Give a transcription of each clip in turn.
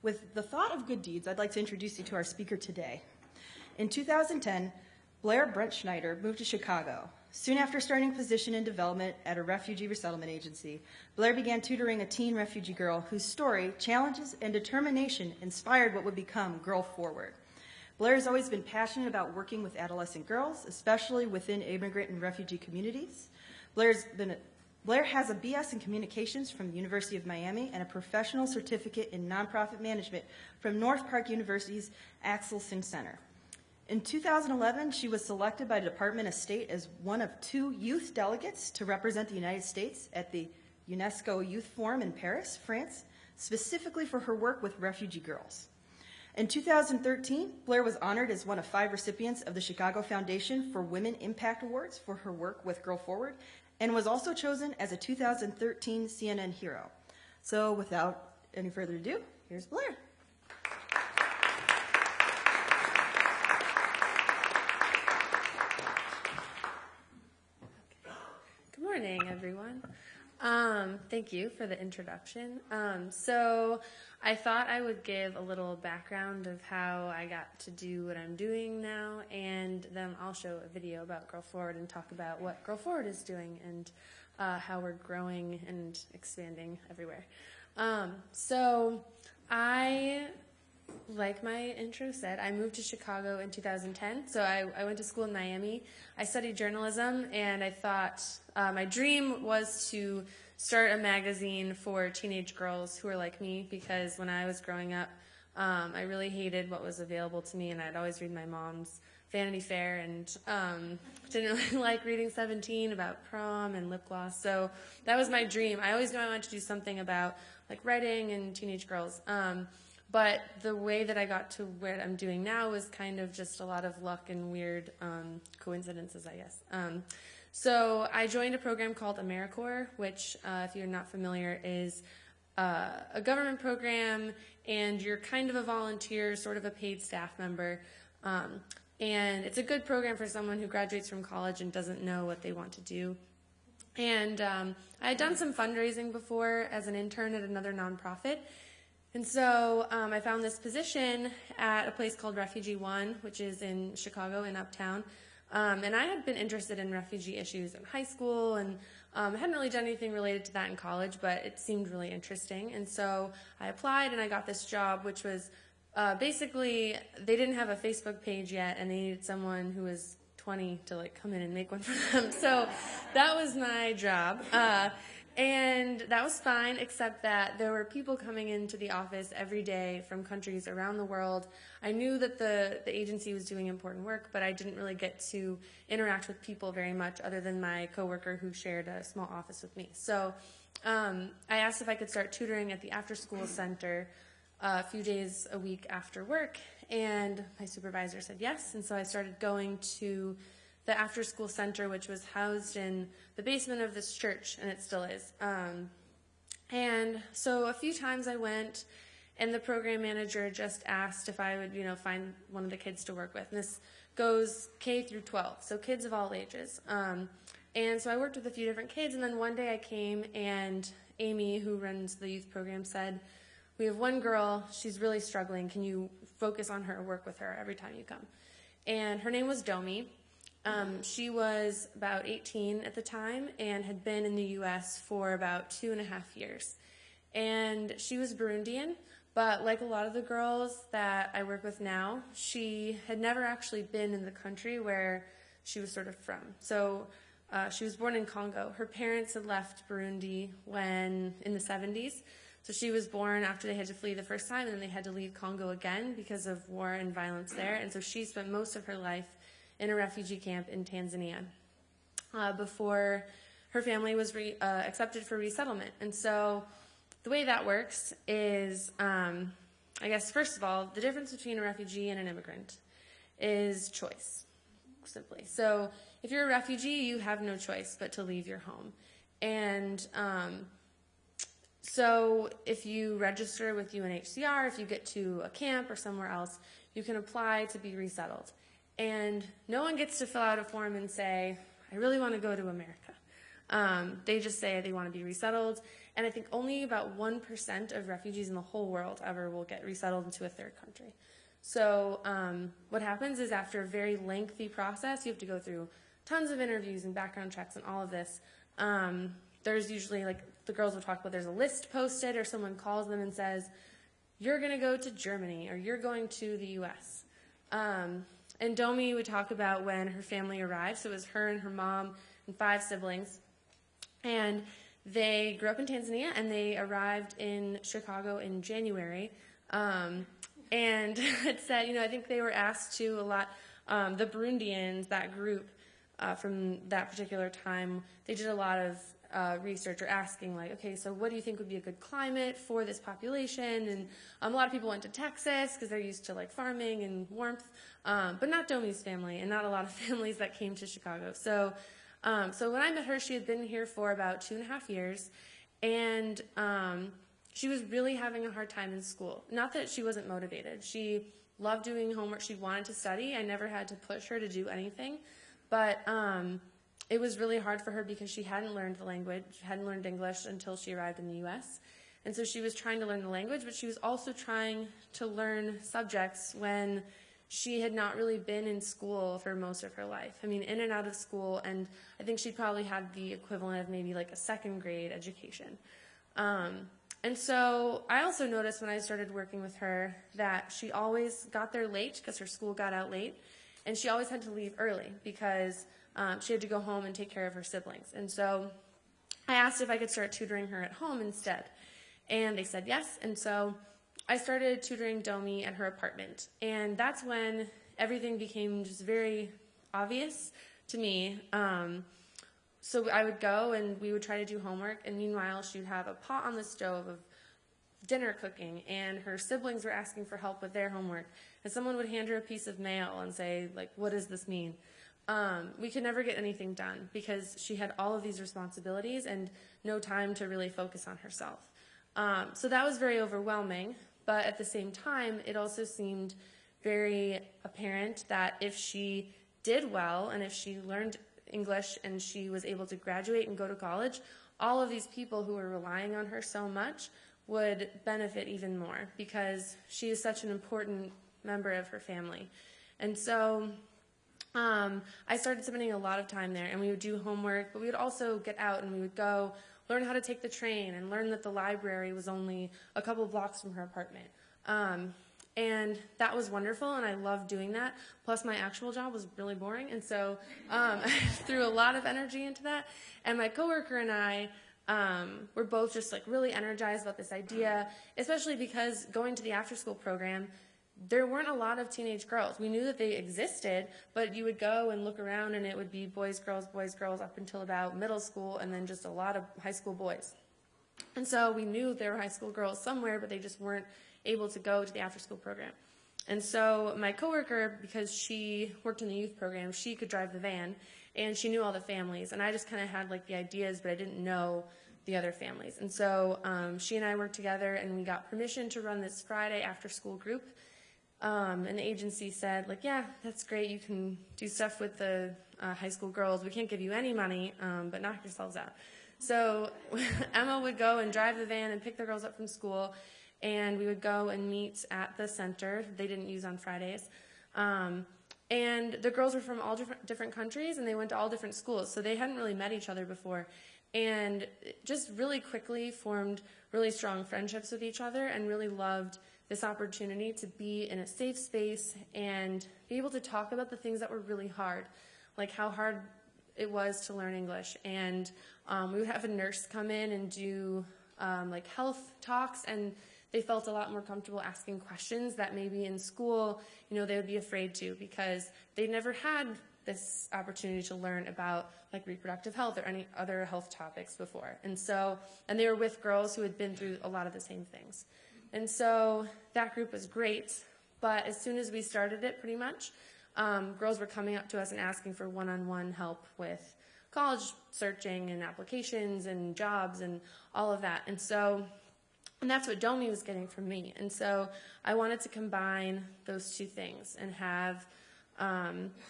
With the thought of good deeds, I'd like to introduce you to our speaker today. In 2010, Blaire Brettschneider moved to Chicago. Soon after starting a position in development at a refugee resettlement agency, Blair began tutoring a teen refugee girl whose story, challenges, and determination inspired what would become GirlForward. Blair has always been passionate about working with adolescent girls, especially within immigrant and refugee communities. Blair has a BS in Communications from the University of Miami and a professional certificate in nonprofit management from North Park University's Axelson Center. In 2011, she was selected by the Department of State as one of 2 youth delegates to represent the United States at the UNESCO Youth Forum in Paris, France, specifically for her work with refugee girls. In 2013, Blair was honored as one of 5 recipients of the Chicago Foundation for Women Impact Awards for her work with GirlForward, and was also chosen as a 2013 CNN Hero. So without any further ado, here's Blair. Good morning, everyone. Thank you for the introduction. So I thought I would give a little background of how I got to do what I'm doing now, and then I'll show a video about GirlForward and talk about what GirlForward is doing and how we're growing and expanding everywhere. So I, like my intro said, I moved to Chicago in 2010. So I went to school in Miami. I studied journalism, and I thought my dream was to start a magazine for teenage girls who are like me, because when I was growing up, I really hated what was available to me, and I'd always read my mom's Vanity Fair, and didn't really like reading 17 about prom and lip gloss. So that was my dream. I always knew I wanted to do something about like writing and teenage girls. But the way that I got to where I'm doing now was kind of just a lot of luck and weird coincidences, I guess. So I joined a program called AmeriCorps, which, if you're not familiar, is a government program, and you're kind of a volunteer, sort of a paid staff member. And it's a good program for someone who graduates from college and doesn't know what they want to do. And I had done some fundraising before as an intern at another nonprofit. And so I found this position at a place called Refugee One, which is in Chicago in Uptown. And I had been interested in refugee issues in high school, and hadn't really done anything related to that in college, but it seemed really interesting. And so I applied, and I got this job, which was basically, they didn't have a Facebook page yet, and they needed someone who was 20 to like come in and make one for them. So that was my job. And that was fine, except that there were people coming into the office every day from countries around the world. I knew that the agency was doing important work, but I didn't really get to interact with people very much other than my coworker who shared a small office with me. So I asked if I could start tutoring at the after-school center a few days a week after work, and my supervisor said yes, and so I started going to the after-school center, which was housed in the basement of this church, and it still is. And so a few times I went, and the program manager just asked if I would, find one of the kids to work with. And this goes K through 12, so kids of all ages. And so I worked with a few different kids, and then one day I came, and Amy, who runs the youth program, said, "We have one girl, she's really struggling. Can you focus on her, work with her every time you come?" And her name was Domi. She was about 18 at the time and had been in the U.S. for about 2.5 years. And she was Burundian, but like a lot of the girls that I work with now, she had never actually been in the country where she was sort of from. So she was born in Congo. Her parents had left Burundi in the 70s. So she was born after they had to flee the first time, and then they had to leave Congo again because of war and violence there. And so she spent most of her life in a refugee camp in Tanzania before her family was accepted for resettlement. And so the way that works is, I guess, first of all, the difference between a refugee and an immigrant is choice, simply. So if you're a refugee, you have no choice but to leave your home. And so if you register with UNHCR, if you get to a camp or somewhere else, you can apply to be resettled. And no one gets to fill out a form and say, "I really want to go to America." They just say they want to be resettled. And I think only about 1% of refugees in the whole world ever will get resettled into a third country. So what happens is after a very lengthy process, you have to go through tons of interviews and background checks and all of this. There's usually, like the girls will talk about, there's a list posted or someone calls them and says, you're going to go to Germany or you're going to the U.S. And Domi would talk about when her family arrived. So it was her and her mom and 5 siblings. And they grew up in Tanzania, and they arrived in Chicago in January. And it said, I think they were asked to a lot, the Burundians, that group from that particular time, they did a lot of research or asking, like, okay, so what do you think would be a good climate for this population? And a lot of people went to Texas because they're used to, like, farming and warmth, but not Domi's family and not a lot of families that came to Chicago. So when I met her, she had been here for about 2.5 years, and she was really having a hard time in school. Not that she wasn't motivated. She loved doing homework. She wanted to study. I never had to push her to do anything, but it was really hard for her because she hadn't learned the language, hadn't learned English until she arrived in the U.S., and so she was trying to learn the language, but she was also trying to learn subjects when she had not really been in school for most of her life. I mean, in and out of school, and I think she probably had the equivalent of maybe like a 2nd grade education. And so I also noticed when I started working with her that she always got there late because her school got out late, and she always had to leave early because she had to go home and take care of her siblings. And so I asked if I could start tutoring her at home instead, and they said yes. And so I started tutoring Domi at her apartment, and that's when everything became just very obvious to me. So I would go and we would try to do homework, and meanwhile she would have a pot on the stove of dinner cooking, and her siblings were asking for help with their homework, and someone would hand her a piece of mail and say, like, what does this mean? We could never get anything done because she had all of these responsibilities and no time to really focus on herself. So that was very overwhelming. But at the same time, it also seemed very apparent that if she did well and if she learned English and she was able to graduate and go to college, all of these people who were relying on her so much would benefit even more because she is such an important member of her family. And so I started spending a lot of time there, and we would do homework, but we would also get out and we would go learn how to take the train and learn that the library was only a couple blocks from her apartment. And that was wonderful, and I loved doing that. Plus, my actual job was really boring, and so I threw a lot of energy into that. And my coworker and I were both just like really energized about this idea, especially because going to the after-school program, there weren't a lot of teenage girls. We knew that they existed, but you would go and look around and it would be boys, girls, up until about middle school, and then just a lot of high school boys. And so we knew there were high school girls somewhere, but they just weren't able to go to the after-school program. And so my coworker, because she worked in the youth program, she could drive the van, and she knew all the families. And I just kind of had like the ideas, but I didn't know the other families. And so she and I worked together, and we got permission to run this Friday after-school group. And the agency said, like, yeah, that's great. You can do stuff with the high school girls. We can't give you any money, but knock yourselves out. So Emma would go and drive the van and pick the girls up from school, and we would go and meet at the center. They didn't use on Fridays. And the girls were from all different countries, and they went to all different schools, so they hadn't really met each other before. And just really quickly formed really strong friendships with each other and really loved this opportunity to be in a safe space and be able to talk about the things that were really hard, like how hard it was to learn English. And we would have a nurse come in and do like health talks, and they felt a lot more comfortable asking questions that maybe in school, they would be afraid to, because they'd never had this opportunity to learn about like reproductive health or any other health topics before. And they were with girls who had been through a lot of the same things. And so that group was great, but as soon as we started it, pretty much, girls were coming up to us and asking for one-on-one help with college searching and applications and jobs and all of that. And that's what Domi was getting from me. And so I wanted to combine those two things and have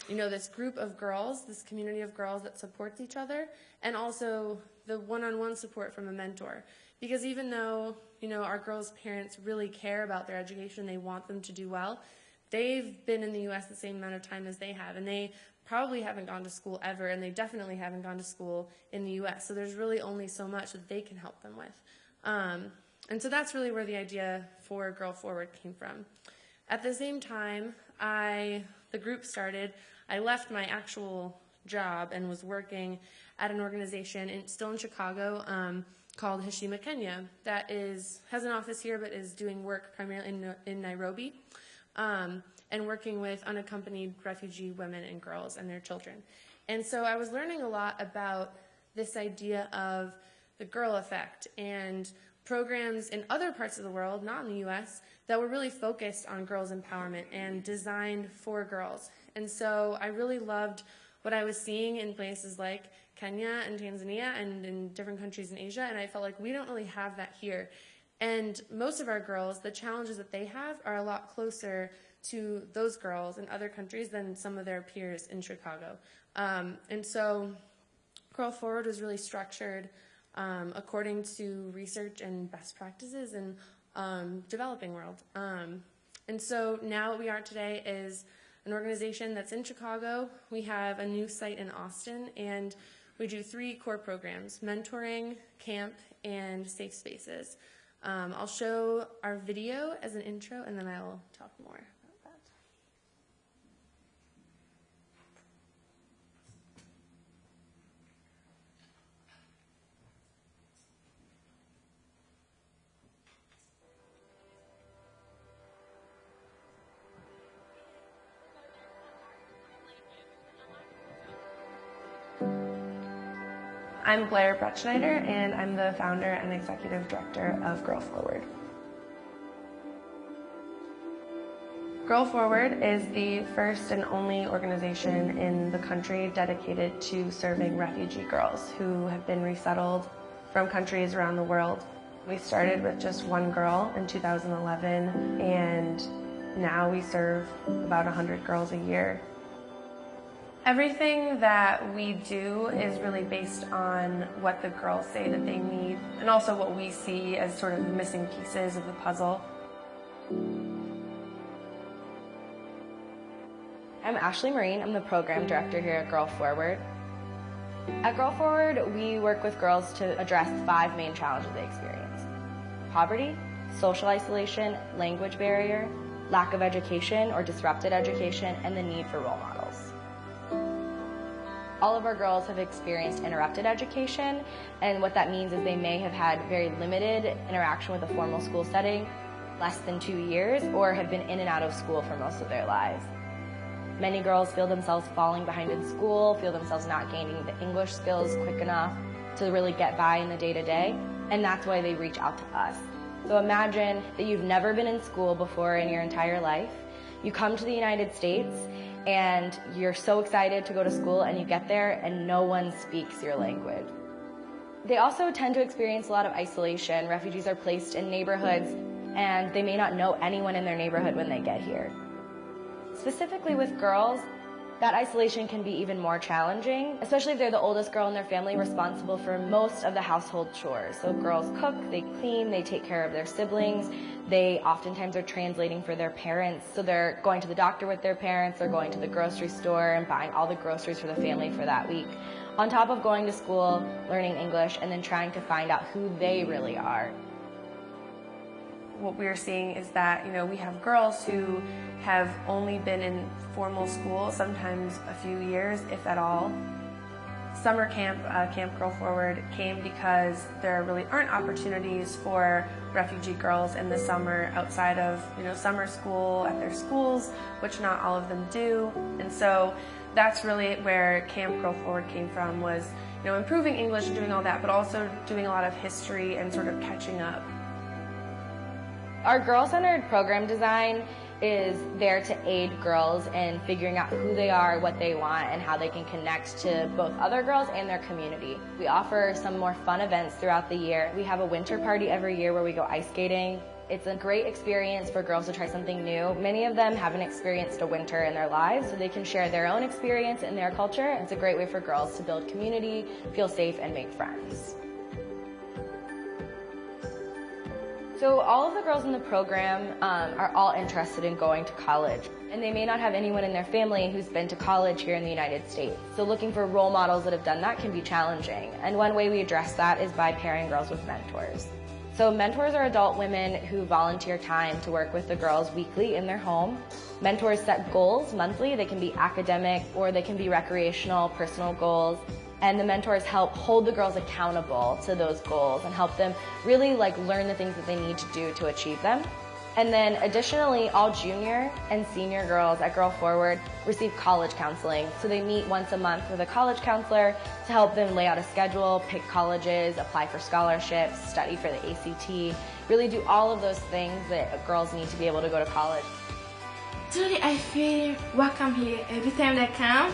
this group of girls, this community of girls that supports each other, and also the one-on-one support from a mentor. Because even though, our girls' parents really care about their education, they want them to do well, they've been in the U.S. the same amount of time as they have, and they probably haven't gone to school ever, and they definitely haven't gone to school in the U.S., so there's really only so much that they can help them with. And so that's really where the idea for GirlForward came from. At the same time, the group started, I left my actual job and was working at an organization still in Chicago called Heshima Kenya that has an office here but is doing work primarily in Nairobi and working with unaccompanied refugee women and girls and their children. And so I was learning a lot about this idea of the girl effect and programs in other parts of the world, not in the U.S., that were really focused on girls' empowerment and designed for girls. And so I really loved what I was seeing in places like Kenya and Tanzania and in different countries in Asia, and I felt like we don't really have that here. And most of our girls, the challenges that they have are a lot closer to those girls in other countries than some of their peers in Chicago. And so GirlForward was really structured according to research and best practices in developing world. And so now what we are today is an organization that's in Chicago. We have a new site in Austin, and we do 3 core programs: mentoring, camp, and safe spaces. I'll show our video as an intro, and then I will talk more about that. I'm Blaire Brettschneider, and I'm the founder and executive director of GirlForward. GirlForward is the first and only organization in the country dedicated to serving refugee girls who have been resettled from countries around the world. We started with just 1 girl in 2011, and now we serve about 100 girls a year. Everything that we do is really based on what the girls say that they need, and also what we see as sort of missing pieces of the puzzle. I'm Ashley Marine. I'm the program director here at GirlForward. At GirlForward, we work with girls to address 5 main challenges they experience: poverty, social isolation, language barrier, lack of education or disrupted education, and the need for role models. All of our girls have experienced interrupted education, and what that means is they may have had very limited interaction with a formal school setting, less than 2 years, or have been in and out of school for most of their lives. Many girls feel themselves falling behind in school, feel themselves not gaining the English skills quick enough to really get by in the day-to-day, and that's why they reach out to us. So imagine that you've never been in school before in your entire life. You come to the United States, and you're so excited to go to school, and you get there and no one speaks your language. They also tend to experience a lot of isolation. Refugees are placed in neighborhoods, and they may not know anyone in their neighborhood when they get here. Specifically with girls, that isolation can be even more challenging, especially if they're the oldest girl in their family, responsible for most of the household chores. So girls cook, they clean, they take care of their siblings. They oftentimes are translating for their parents, so they're going to the doctor with their parents, they're going to the grocery store and buying all the groceries for the family for that week. On top of going to school, learning English, and then trying to find out who they really are. What we're seeing is that, we have girls who have only been in formal school, sometimes a few years, if at all. Summer camp, Camp GirlForward, came because there really aren't opportunities for refugee girls in the summer outside of, summer school at their schools, which not all of them do. And so that's really where Camp GirlForward came from, was, improving English and doing all that, but also doing a lot of history and sort of catching up. Our girl-centered program design is there to aid girls in figuring out who they are, what they want, and how they can connect to both other girls and their community. We offer some more fun events throughout the year. We have a winter party every year where we go ice skating. It's a great experience for girls to try something new. Many of them haven't experienced a winter in their lives, so they can share their own experience in their culture. It's a great way for girls to build community, feel safe, and make friends. So all of the girls in the program are all interested in going to college, and they may not have anyone in their family who's been to college here in the United States. So looking for role models that have done that can be challenging, and one way we address that is by pairing girls with mentors. So mentors are adult women who volunteer time to work with the girls weekly in their home. Mentors set goals monthly. They can be academic or they can be recreational, personal goals. And the mentors help hold the girls accountable to those goals and help them really learn the things that they need to do to achieve them. And then additionally, all junior and senior girls at GirlForward receive college counseling. So they meet once a month with a college counselor to help them lay out a schedule, pick colleges, apply for scholarships, study for the ACT, really do all of those things that girls need to be able to go to college. Truly, I feel welcome here every time I come.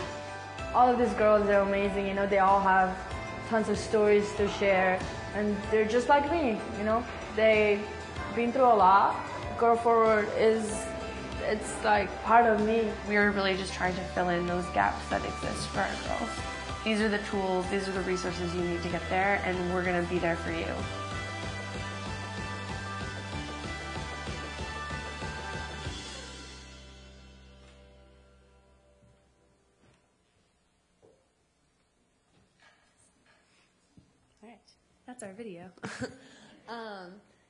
All of these girls, they're amazing, they all have tons of stories to share, and they're just like me, they've been through a lot. GirlForward it's like part of me. We're really just trying to fill in those gaps that exist for our girls. These are the tools, these are the resources you need to get there, and we're gonna be there for you. That's our video.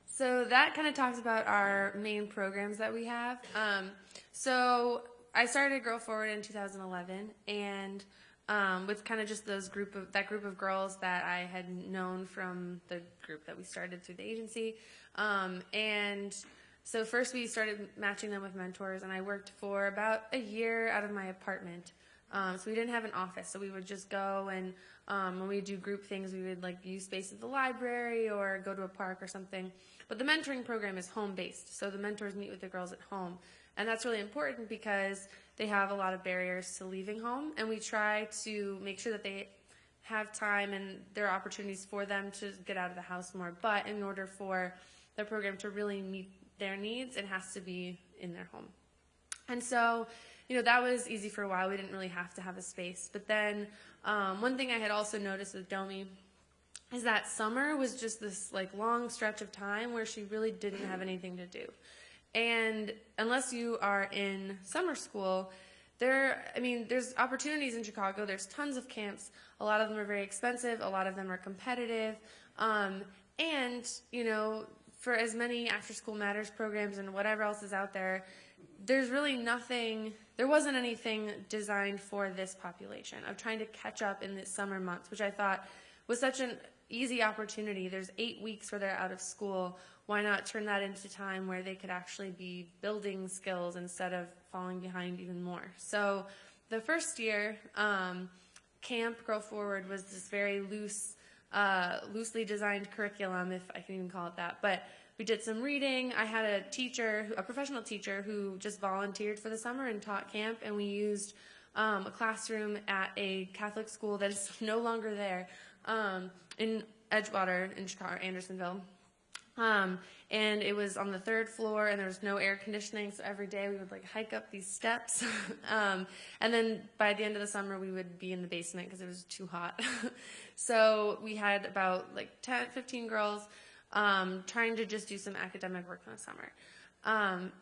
So that kind of talks about our main programs that we have. So I started GirlForward in 2011, and with kind of just that group of girls that I had known from the group that we started through the agency. And so first we started matching them with mentors, and I worked for about a year out of my apartment. So we didn't have an office, so we would just go and when we do group things, we would use space at the library or go to a park or something. But the mentoring program is home-based, so the mentors meet with the girls at home. And that's really important because they have a lot of barriers to leaving home, and we try to make sure that they have time and there are opportunities for them to get out of the house more. But in order for the program to really meet their needs, it has to be in their home. And so that was easy for a while. We didn't really have to have a space. But then one thing I had also noticed with Domi is that summer was just this long stretch of time where she really didn't have anything to do. And unless you are in summer school, there's opportunities in Chicago. There's tons of camps. A lot of them are very expensive. A lot of them are competitive. And for as many after-school matters programs and whatever else is out there, there wasn't anything designed for this population of trying to catch up in the summer months, which I thought was such an easy opportunity. There's 8 weeks where they're out of school. Why not turn that into time where they could actually be building skills instead of falling behind even more? So the first year, Camp GirlForward was this very loosely designed curriculum, if I can even call it that. But we did some reading. I had a professional teacher who just volunteered for the summer and taught camp, and we used a classroom at a Catholic school that is no longer there in Edgewater in Chicago, Andersonville. And it was on the 3rd floor, and there was no air conditioning, so every day we would hike up these steps. And then by the end of the summer, we would be in the basement because it was too hot. So we had about 15 girls trying to just do some academic work in the summer.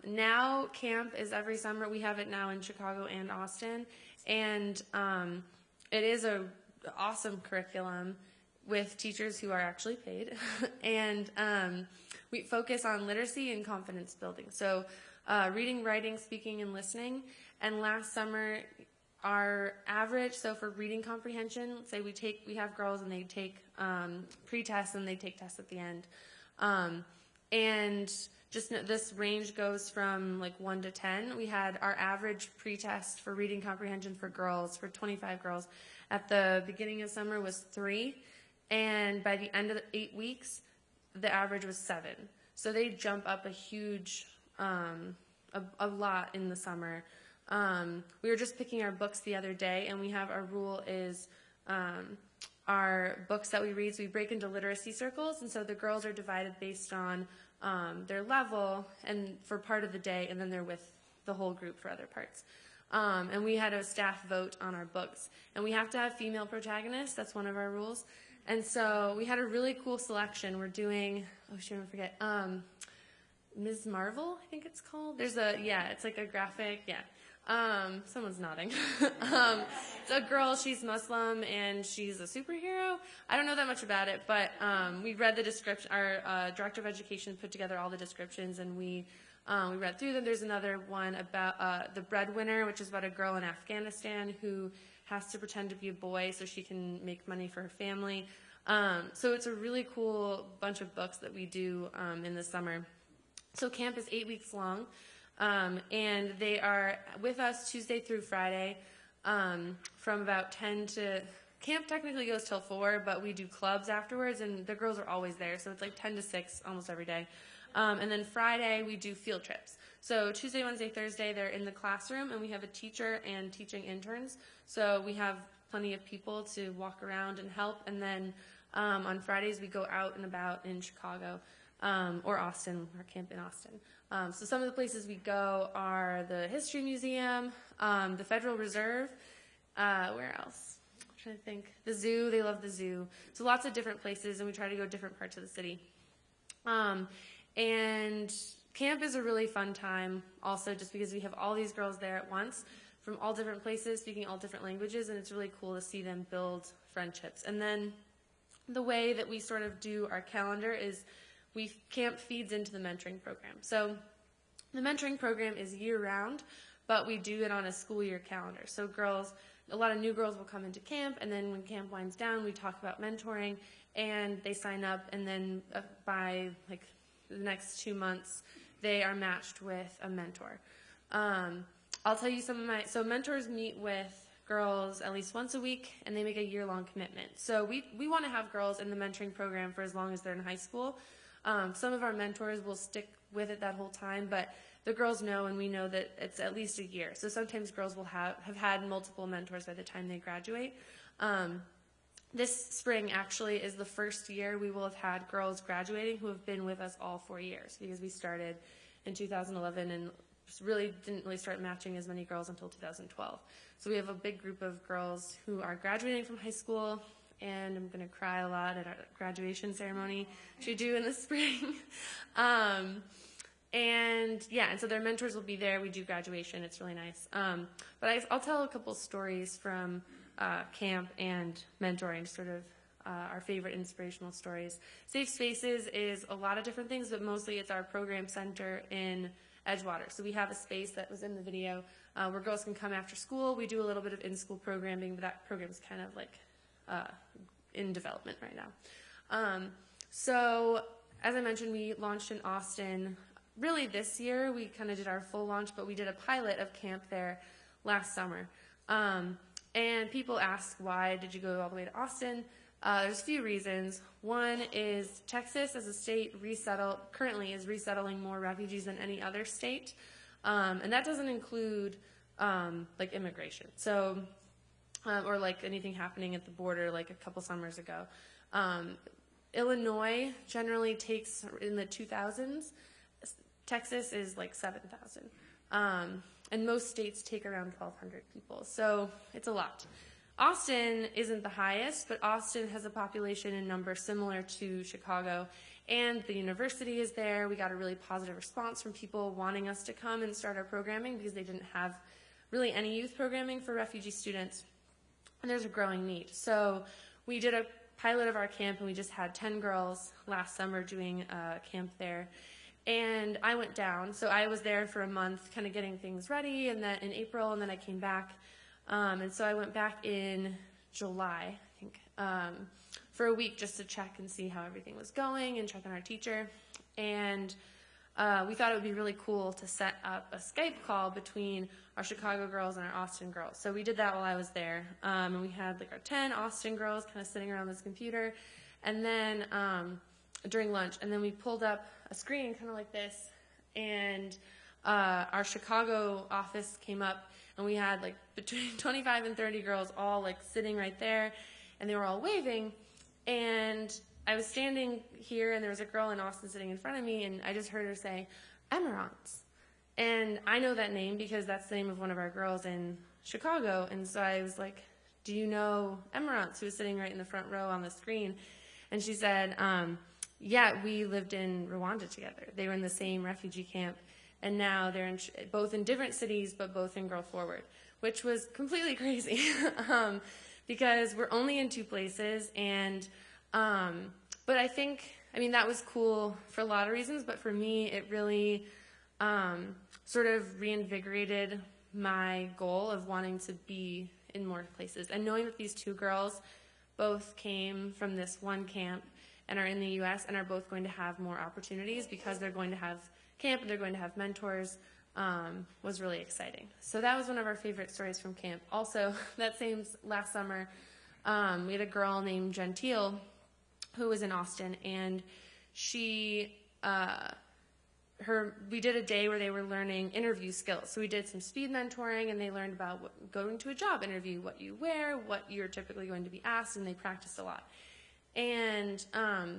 Now camp is every summer. We have it now in Chicago and Austin, and it is an awesome curriculum with teachers who are actually paid, and we focus on literacy and confidence building. So reading, writing, speaking, and listening. And last summer, our average, so for reading comprehension, say we have girls and they take pre-tests and they take tests at the end. And just this range goes from 1 to 10. We had our average pre-test for reading comprehension for girls, for 25 girls, at the beginning of summer was 3. And by the end of the 8 weeks, the average was 7. So they jump up a huge, a lot in the summer. We were just picking our books the other day, and we have our rule is our books that we read. So we break into literacy circles, and so the girls are divided based on their level and for part of the day, and then they're with the whole group for other parts. And we had a staff vote on our books. And we have to have female protagonists. That's one of our rules. And so we had a really cool selection. We're doing, oh, shoot, I forget. Ms. Marvel, I think it's called. There's it's like a graphic, someone's nodding. It's a girl, she's Muslim, and she's a superhero. I don't know that much about it, but we read the description. Our director of education put together all the descriptions, and we read through them. There's another one about the breadwinner, which is about a girl in Afghanistan who has to pretend to be a boy so she can make money for her family. So it's a really cool bunch of books that we do in the summer. So camp is 8 weeks long, and they are with us Tuesday through Friday from about 10 to... Camp technically goes till 4, but we do clubs afterwards, and the girls are always there, so it's like 10 to 6 almost every day. And then Friday, we do field trips. So Tuesday, Wednesday, Thursday, they're in the classroom, and we have a teacher and teaching interns. So we have plenty of people to walk around and help. And then on Fridays, we go out and about in Chicago or Austin, our camp in Austin. So some of the places we go are the History Museum, the Federal Reserve. Where else? I'm trying to think. The zoo. They love the zoo. So lots of different places, and we try to go different parts of the city. And camp is a really fun time also just because we have all these girls there at once from all different places, speaking all different languages, and it's really cool to see them build friendships. And then the way that we sort of do our calendar is camp feeds into the mentoring program. So the mentoring program is year-round, but we do it on a school year calendar. So a lot of new girls will come into camp, and then when camp winds down, we talk about mentoring, and they sign up, and then by the next 2 months, they are matched with a mentor. I'll tell you so mentors meet with girls at least once a week, and they make a year-long commitment. So we want to have girls in the mentoring program for as long as they're in high school. Some of our mentors will stick with it that whole time, but the girls know, and we know that it's at least a year. So sometimes girls will have had multiple mentors by the time they graduate. This spring actually is the first year we will have had girls graduating who have been with us all 4 years, because we started in 2011 and didn't really start matching as many girls until 2012. So we have a big group of girls who are graduating from high school, and I'm going to cry a lot at our graduation ceremony, which we do in the spring. And so their mentors will be there. We do graduation. It's really nice. But I'll tell a couple stories from camp and mentoring, sort of our favorite inspirational stories. Safe Spaces is a lot of different things, but mostly it's our program center in Edgewater. So we have a space that was in the video where girls can come after school. We do a little bit of in-school programming, but that program is kind of in development right now. So as I mentioned, we launched in Austin. Really this year, we kind of did our full launch, but we did a pilot of camp there last summer. And people ask, why did you go all the way to Austin? There's a few reasons. One is Texas as a state currently is resettling more refugees than any other state. And that doesn't include immigration. So, or anything happening at the border like a couple summers ago. Illinois generally takes in the 2000s. Texas is 7,000. And most states take around 1,200 people. So it's a lot. Austin isn't the highest, but Austin has a population and number similar to Chicago. And the university is there. We got a really positive response from people wanting us to come and start our programming because they didn't have really any youth programming for refugee students. And there's a growing need. So we did a pilot of our camp, and we just had 10 girls last summer doing camp there. And I went down, so I was there for a month kind of getting things ready, and then in April, and then I came back. And so I went back in July, I think, for a week just to check and see how everything was going and check on our teacher. And we thought it would be really cool to set up a Skype call between our Chicago girls and our Austin girls. So we did that while I was there. And we had our 10 Austin girls kind of sitting around this computer. And then during lunch, and then we pulled up a screen kind of like this, and our Chicago office came up, and we had between 25 and 30 girls all sitting right there, and they were all waving, and I was standing here, and there was a girl in Austin sitting in front of me, and I just heard her say, Emeralds. And I know that name because that's the name of one of our girls in Chicago, and so I was like, do you know Emeralds, who was sitting right in the front row on the screen? And she said, yeah, we lived in Rwanda together. They were in the same refugee camp, and now they're both in different cities, but both in GirlForward, which was completely crazy because we're only in 2 places. And but I mean, that was cool for a lot of reasons, but for me, it really sort of reinvigorated my goal of wanting to be in more places. And knowing that these 2 girls both came from this one camp and are in the U.S. and are both going to have more opportunities because they're going to have camp and they're going to have mentors was really exciting. So that was one of our favorite stories from camp. Also, that same last summer, we had a girl named Gentile who was in Austin, and she we did a day where they were learning interview skills. So we did some speed mentoring, and they learned about going to a job interview, what you wear, what you're typically going to be asked, and they practiced a lot. And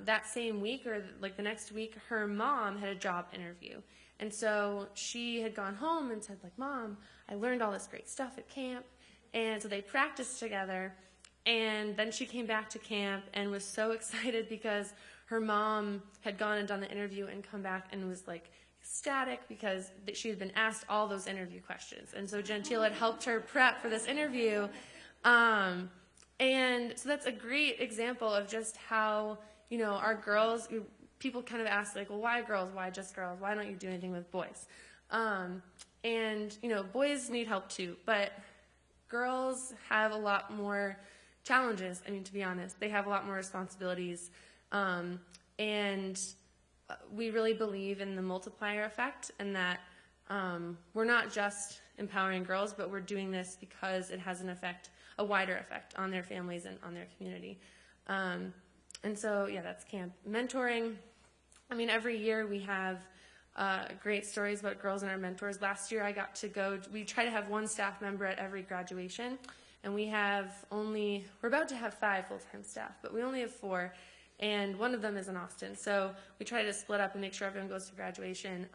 that same week, or like the next week, her mom had a job interview. And so she had gone home and said, like, Mom, I learned all this great stuff at camp. And so they practiced together. And then she came back to camp and was so excited because her mom had gone and done the interview and come back and was like ecstatic because she had been asked all those interview questions. And so Gentile had helped her prep for this interview. And so that's a great example of just how, you know, our girls, people kind of ask, like, well, why girls? Why just girls? Why don't you do anything with boys? And, you know, boys need help too, but girls have a lot more challenges. I mean, to be honest, they have a lot more responsibilities. And we really believe in the multiplier effect, and that we're not just empowering girls, but we're doing this because it has an effect, a wider effect on their families and on their community. And so, yeah, that's camp. Mentoring, I mean, every year we have great stories about girls and our mentors. Last year I got to go, we try to have one staff member at every graduation, and we're about to have 5 full-time staff, but we only have 4, and one of them is in Austin. So we try to split up and make sure everyone goes to graduation.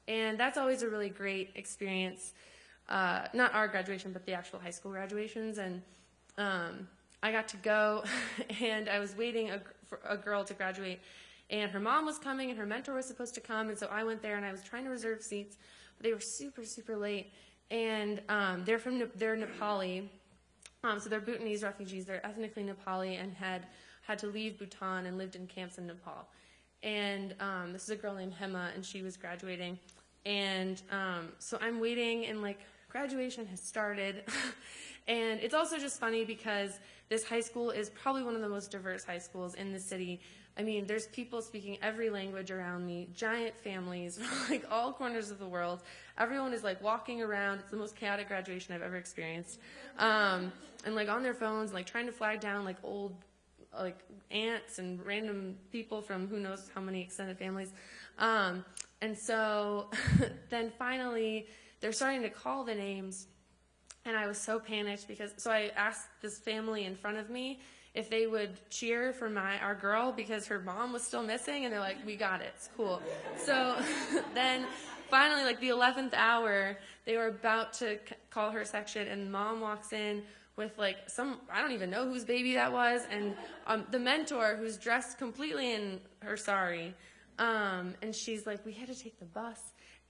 And that's always a really great experience. Not our graduation, but the actual high school graduations. And I got to go, and I was waiting for a girl to graduate, and her mom was coming, and her mentor was supposed to come, and so I went there, and I was trying to reserve seats, but they were super, super late. And they're Nepali, so they're Bhutanese refugees. They're ethnically Nepali and had to leave Bhutan and lived in camps in Nepal. And this is a girl named Hema, and she was graduating. And so I'm waiting, and like graduation has started. And it's also just funny because this high school is probably one of the most diverse high schools in the city. I mean, there's people speaking every language around me, giant families from like all corners of the world. Everyone is like walking around. It's the most chaotic graduation I've ever experienced. And like on their phones, like trying to flag down like old like aunts and random people from who knows how many extended families. And so then finally they're starting to call the names, and I was so panicked so I asked this family in front of me if they would cheer for our girl because her mom was still missing, and they're like, we got it, it's cool. So then finally, like the 11th hour, they were about to call her section, and mom walks in with like I don't even know whose baby that was, and the mentor who's dressed completely in her sari, and she's like, we had to take the bus,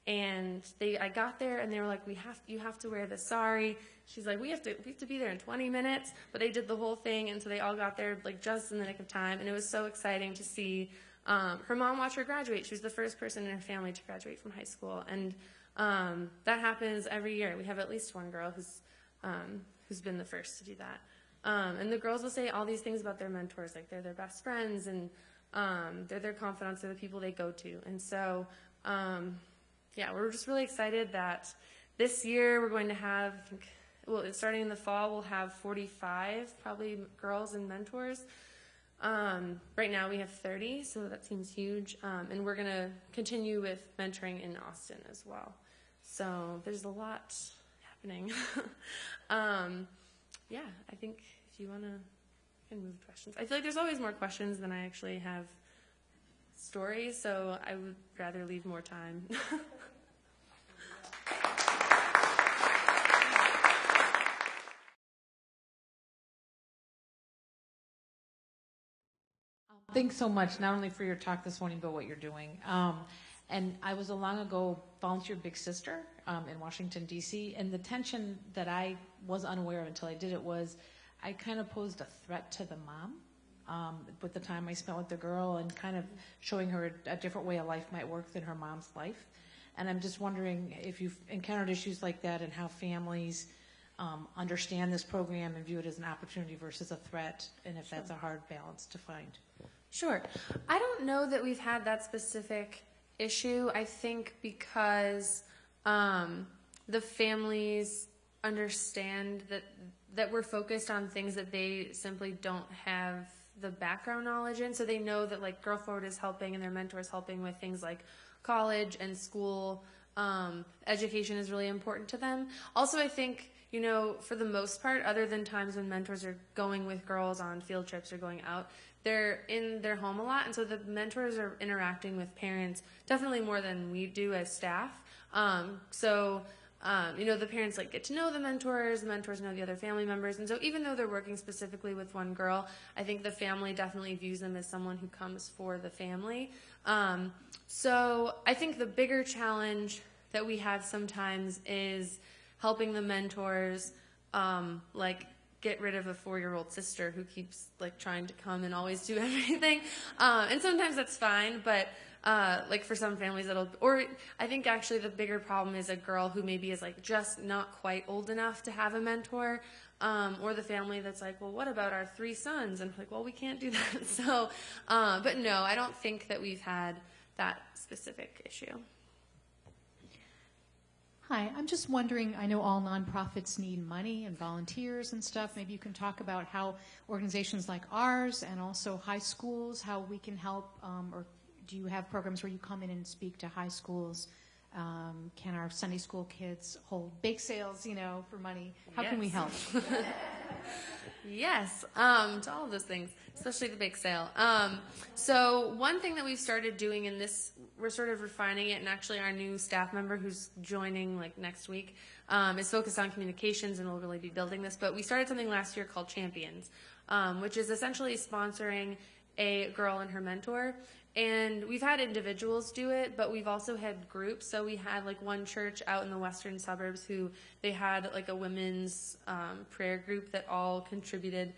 and I got there, and they were like, you have to wear the sari. She's like, we have to be there in 20 minutes, but they did the whole thing, and so they all got there like just in the nick of time, and it was so exciting to see her mom watch her graduate. She was the first person in her family to graduate from high school, and that happens every year. We have at least one girl who's been the first to do that. And the girls will say all these things about their mentors, like they're their best friends, and they're their confidants, they're the people they go to. And so, yeah, we're just really excited that this year we're going to have, starting in the fall, we'll have 45 probably girls and mentors. Right now we have 30, so that seems huge. And we're going to continue with mentoring in Austin as well. So there's a lot happening. Yeah, I think if you want to can move to questions. I feel like there's always more questions than I actually have stories, so I would rather leave more time. Thanks so much, not only for your talk this morning, but what you're doing. And I was a long ago volunteer big sister in Washington, D.C., and the tension that I was unaware of until I did it was I kind of posed a threat to the mom with the time I spent with the girl and kind of showing her a different way of life might work than her mom's life. And I'm just wondering if you've encountered issues like that and how families understand this program and view it as an opportunity versus a threat, and if that's a hard balance to find. Sure. I don't know that we've had that specific issue. I think because the families understand that we're focused on things that they simply don't have the background knowledge in. So they know that like GirlForward is helping and their mentor is helping with things like college and school. Education is really important to them. Also, I think, you know, for the most part, other than times when mentors are going with girls on field trips or going out, they're in their home a lot, and so the mentors are interacting with parents definitely more than we do as staff. You know, the parents like get to know the mentors know the other family members, and so even though they're working specifically with one girl, I think the family definitely views them as someone who comes for the family. So I think the bigger challenge that we have sometimes is helping the mentors, like, get rid of a 4-year-old sister who keeps like trying to come and always do everything. And sometimes that's fine, but like for some families or I think actually the bigger problem is a girl who maybe is like just not quite old enough to have a mentor, or the family that's like, well, what about our 3 sons? And like, well, we can't do that. So, but no, I don't think that we've had that specific issue. Hi, I'm just wondering, I know all nonprofits need money and volunteers and stuff. Maybe you can talk about how organizations like ours and also high schools, how we can help, or do you have programs where you come in and speak to high schools? Can our Sunday school kids hold bake sales, you know, for money? How can we help? Yes, to all of those things, especially the bake sale. So one thing that we've started doing in this, we're sort of refining it, and actually our new staff member who's joining like next week is focused on communications and will really be building this. But we started something last year called Champions, which is essentially sponsoring a girl and her mentor. And we've had individuals do it, but we've also had groups. So we had like one church out in the western suburbs who they had like a women's prayer group that all contributed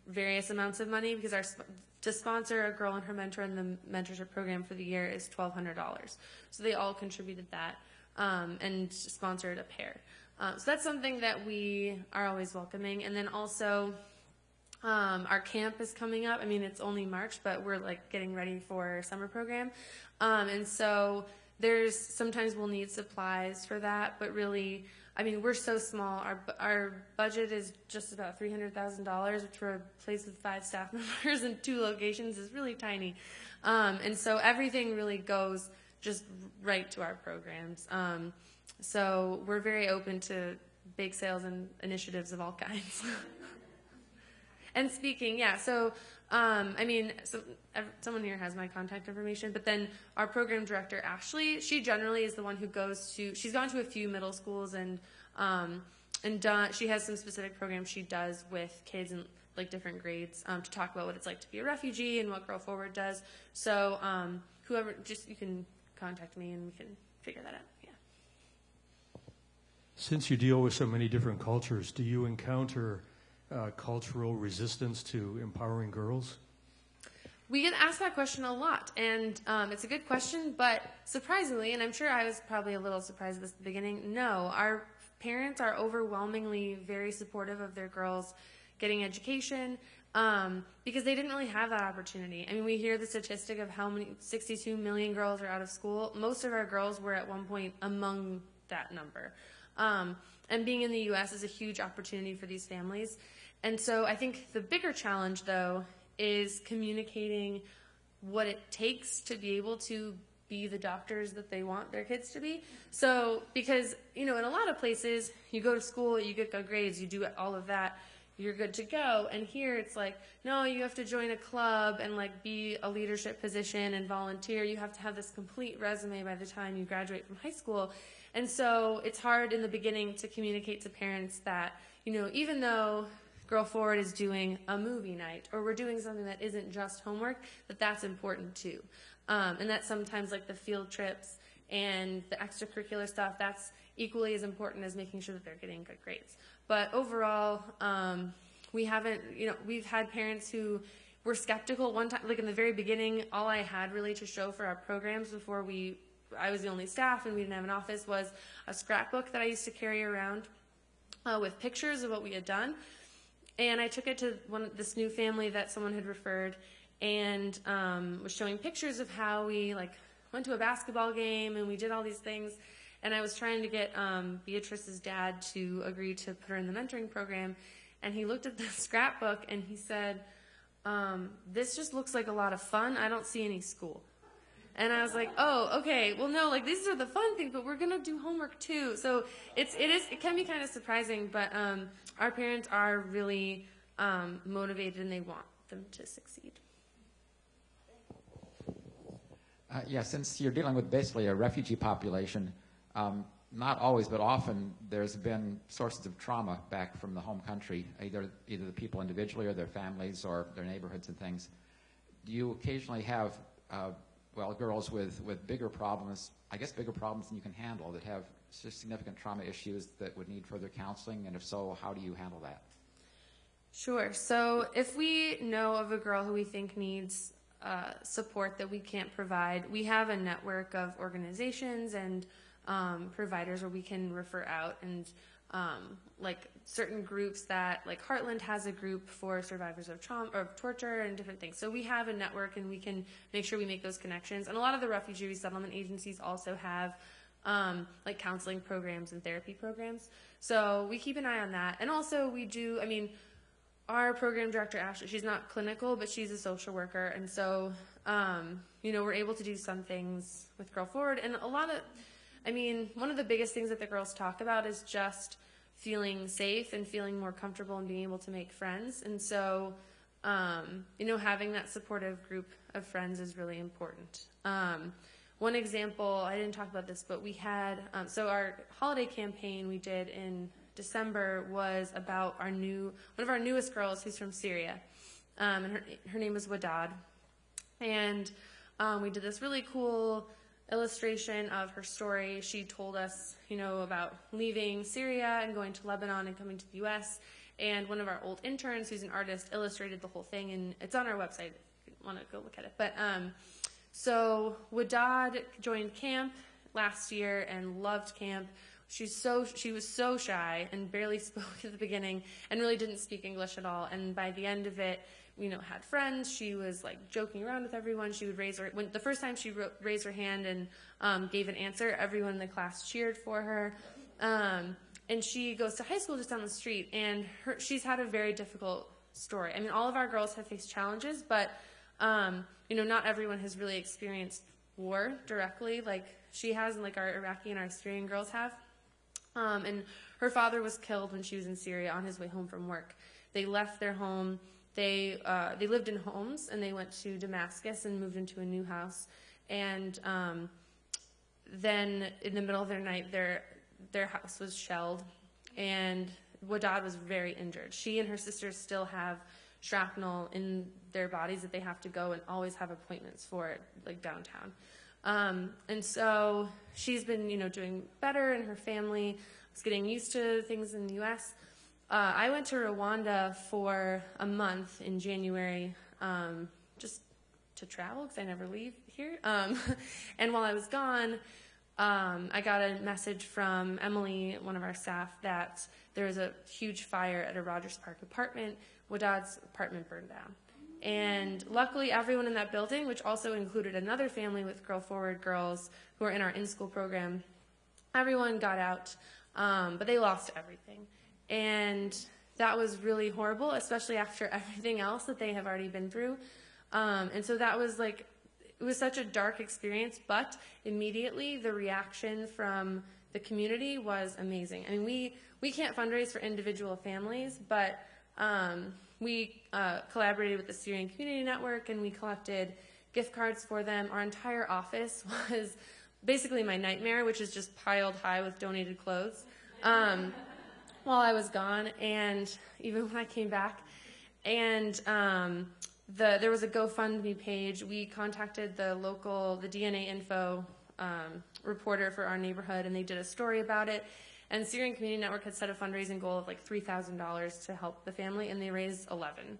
various amounts of money, because to sponsor a girl and her mentor in the mentorship program for the year is $1,200. So they all contributed that and sponsored a pair. So that's something that we are always welcoming. And then also our camp is coming up. I mean, it's only March, but we're like getting ready for summer program. And so sometimes we'll need supplies for that, but really, I mean, we're so small. Our budget is just about $300,000, which for a place with 5 staff members and 2 locations is really tiny. And so everything really goes just right to our programs. So we're very open to bake sales and initiatives of all kinds. And speaking, yeah, so, I mean, someone here has my contact information, but then our program director, Ashley, she generally is the one who she's gone to a few middle schools and she has some specific programs she does with kids in like different grades to talk about what it's like to be a refugee and what GirlForward does. So you can contact me and we can figure that out, yeah. Since you deal with so many different cultures, do you encounter cultural resistance to empowering girls? We get asked that question a lot, and it's a good question, but surprisingly, and I'm sure I was probably a little surprised at this at the beginning, no, our parents are overwhelmingly very supportive of their girls getting education because they didn't really have that opportunity. I mean, we hear the statistic of how many 62 million girls are out of school. Most of our girls were at one point among that number. And being in the U.S. is a huge opportunity for these families. And so I think the bigger challenge, though, is communicating what it takes to be able to be the doctors that they want their kids to be. So, because, you know, in a lot of places, you go to school, you get good grades, you do all of that, you're good to go. And here it's like, no, you have to join a club and like be a leadership position and volunteer. You have to have this complete resume by the time you graduate from high school. And so it's hard in the beginning to communicate to parents that, you know, even though GirlForward is doing a movie night or we're doing something that isn't just homework, that's important too. And that sometimes like the field trips and the extracurricular stuff, that's equally as important as making sure that they're getting good grades. But overall, we haven't, you know, we've had parents who were skeptical one time, like in the very beginning, all I had really to show for our programs before I was the only staff and we didn't have an office, was a scrapbook that I used to carry around with pictures of what we had done. And I took it to this new family that someone had referred, and was showing pictures of how we like went to a basketball game and we did all these things. And I was trying to get Beatrice's dad to agree to put her in the mentoring program. And he looked at the scrapbook and he said, this just looks like a lot of fun. I don't see any school. And I was like, oh, okay, well, no, like these are the fun things, but we're going to do homework too. So it can be kind of surprising, but our parents are really motivated and they want them to succeed. Yeah, since you're dealing with basically a refugee population, not always, but often there's been sources of trauma back from the home country, either the people individually or their families or their neighborhoods and things. Do you occasionally have, girls with bigger problems, I guess bigger problems than you can handle, that have significant trauma issues that would need further counseling? And if so, how do you handle that? Sure. So if we know of a girl who we think needs support that we can't provide, we have a network of organizations and providers where we can refer out, and like certain groups that, like Heartland has a group for survivors of trauma or torture and different things. So we have a network and we can make sure we make those connections. And a lot of the refugee resettlement agencies also have like counseling programs and therapy programs. So we keep an eye on that. And also we do, our program director, Ashley, she's not clinical, but she's a social worker. And so, we're able to do some things with GirlForward. And one of the biggest things that the girls talk about is just feeling safe and feeling more comfortable and being able to make friends. And so, having that supportive group of friends is really important. One example, I didn't talk about this, but we had, our holiday campaign we did in December was about one of our newest girls who's from Syria, and her name is Wadad, and we did this really cool illustration of her story. She told us, about leaving Syria and going to Lebanon and coming to the U.S., and one of our old interns, who's an artist, illustrated the whole thing, and it's on our website if you want to go look at it. But so Wadad joined camp last year and loved camp. She was so shy and barely spoke at the beginning and really didn't speak English at all. And by the end of it, had friends. She was like joking around with everyone. She would the first time she raised her hand and gave an answer, everyone in the class cheered for her. And she goes to high school just down the street, and she's had a very difficult story. All of our girls have faced challenges, but not everyone has really experienced war directly like she has, and like our Iraqi and our Syrian girls have. And her father was killed when she was in Syria on his way home from work. They left their home. They lived in homes, and they went to Damascus and moved into a new house. And then in the middle of their night, their house was shelled, and Wadad was very injured. She and her sisters still have shrapnel in their bodies that they have to go and always have appointments for it, like downtown. And so she's been, doing better, and her family is getting used to things in the U.S. I went to Rwanda for a month in January, just to travel because I never leave here. And while I was gone, I got a message from Emily, one of our staff, that there was a huge fire at a Rogers Park apartment. Wadad's apartment burned down. And luckily, everyone in that building, which also included another family with GirlForward girls who are in our in-school program, everyone got out, but they lost everything. And that was really horrible, especially after everything else that they have already been through. And so that was it was such a dark experience, but immediately the reaction from the community was amazing. We can't fundraise for individual families, but We collaborated with the Syrian Community Network, and we collected gift cards for them. Our entire office was basically my nightmare, which is just piled high with donated clothes while I was gone, and even when I came back. And there was a GoFundMe page. We contacted the DNA Info reporter for our neighborhood, and they did a story about it. And Syrian Community Network had set a fundraising goal of like $3,000 to help the family, and they raised 11.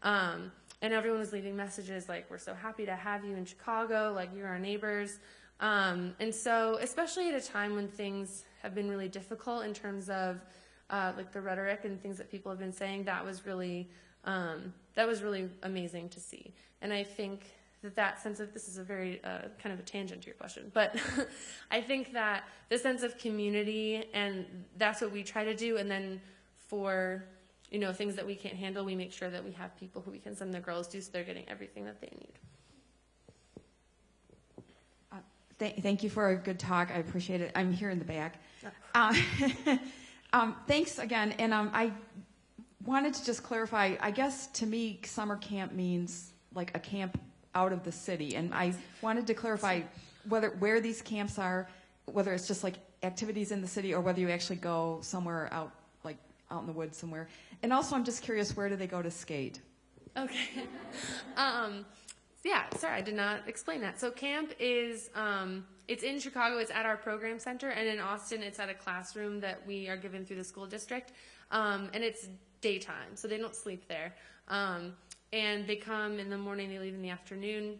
And everyone was leaving messages like, "We're so happy to have you in Chicago, like you're our neighbors." And so, especially at a time when things have been really difficult in terms of like the rhetoric and things that people have been saying, that was really amazing to see. And I think that sense of, this is a very kind of a tangent to your question, but I think that the sense of community, and that's what we try to do. And then for, things that we can't handle, we make sure that we have people who we can send the girls to, so they're getting everything that they need. Thank you for a good talk. I appreciate it. I'm here in the back. Thanks again. And I wanted to just clarify, I guess to me, summer camp means like a camp out of the city. And I wanted to clarify where these camps are, whether it's just like activities in the city or whether you actually go somewhere out, like out in the woods somewhere. And also, I'm just curious, where do they go to skate? Okay. Yeah, sorry, I did not explain that. So camp is, it's in Chicago, it's at our program center, and in Austin, it's at a classroom that we are given through the school district. And it's daytime, so they don't sleep there. And they come in the morning, they leave in the afternoon,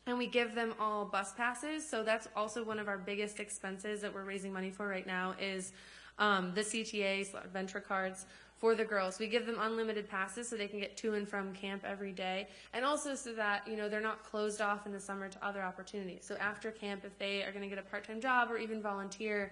and we give them all bus passes. So that's also one of our biggest expenses that we're raising money for right now is the CTA venture cards for the girls. We give them unlimited passes so they can get to and from camp every day, and also so that they're not closed off in the summer to other opportunities. So after camp, if they are going to get a part-time job or even volunteer,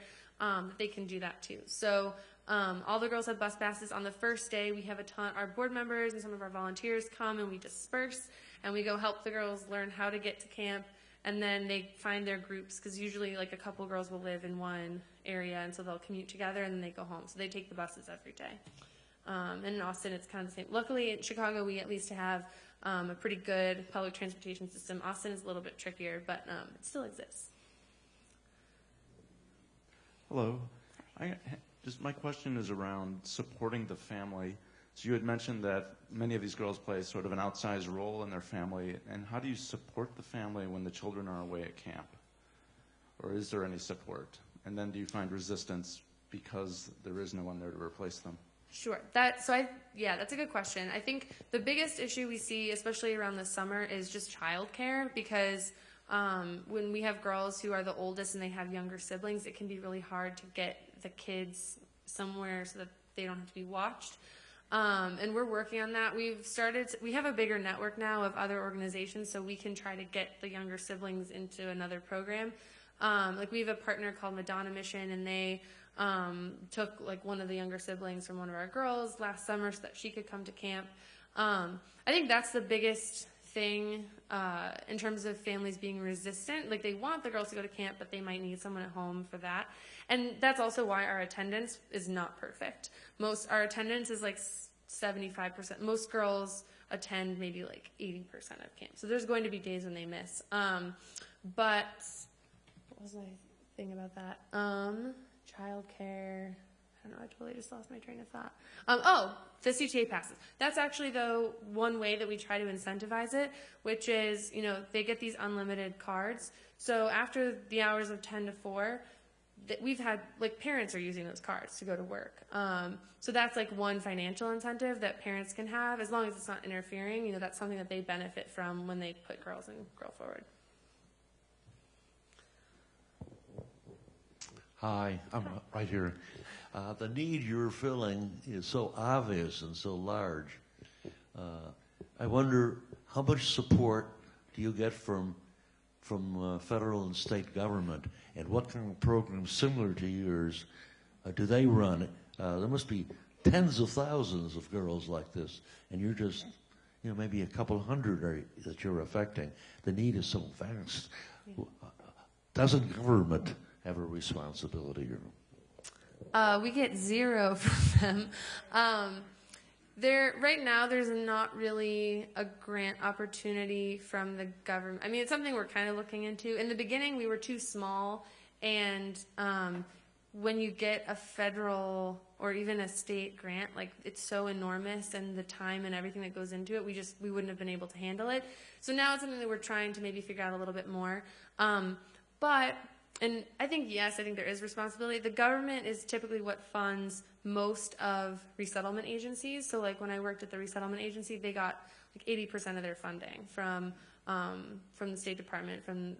they can do that too. So all the girls have bus passes. On the first day, we have our board members and some of our volunteers come, and we disperse, and we go help the girls learn how to get to camp, and then they find their groups, because usually like a couple girls will live in one area, and so they'll commute together, and then they go home. So they take the buses every day. And in Austin, it's kind of the same. Luckily, in Chicago, we at least have a pretty good public transportation system. Austin is a little bit trickier, but it still exists. Hello. My question is around supporting the family. So you had mentioned that many of these girls play sort of an outsized role in their family. And how do you support the family when the children are away at camp? Or is there any support? And then do you find resistance because there is no one there to replace them? Sure. That's a good question. I think the biggest issue we see, especially around the summer, is just childcare, because when we have girls who are the oldest and they have younger siblings, it can be really hard to get the kids somewhere so that they don't have to be watched. And we're working on that. We have a bigger network now of other organizations, so we can try to get the younger siblings into another program. Like we have a partner called Madonna Mission, and they took like one of the younger siblings from one of our girls last summer so that she could come to camp. I think that's the biggest thing in terms of families being resistant. Like they want the girls to go to camp, but they might need someone at home for that. And that's also why our attendance is not perfect. Our attendance is like 75%. Most girls attend maybe like 80% of camp. So there's going to be days when they miss. But what was my thing about that? Childcare. I don't know, I totally just lost my train of thought. The CTA passes. That's actually, though, one way that we try to incentivize it, which is, they get these unlimited cards. So after the hours of 10 to 4, we've had, like, parents are using those cards to go to work. So that's, like, one financial incentive that parents can have, as long as it's not interfering. That's something that they benefit from when they put girls in GirlForward. Hi, I'm right here. The need you're filling is so obvious and so large. I wonder how much support do you get from federal and state government, and what kind of programs similar to yours do they run? There must be tens of thousands of girls like this, and you're just, maybe a couple hundred that you're affecting. The need is so vast. Doesn't government have a responsibility? We get 0 from them. Right now, there's not really a grant opportunity from the government. I mean, it's something we're kind of looking into. In the beginning, we were too small, and when you get a federal or even a state grant, like, it's so enormous, and the time and everything that goes into it, we wouldn't have been able to handle it. So now it's something that we're trying to maybe figure out a little bit more. And I think, yes, I think there is responsibility. The government is typically what funds most of resettlement agencies. So, like, when I worked at the resettlement agency, they got like 80% of their funding from the State Department, from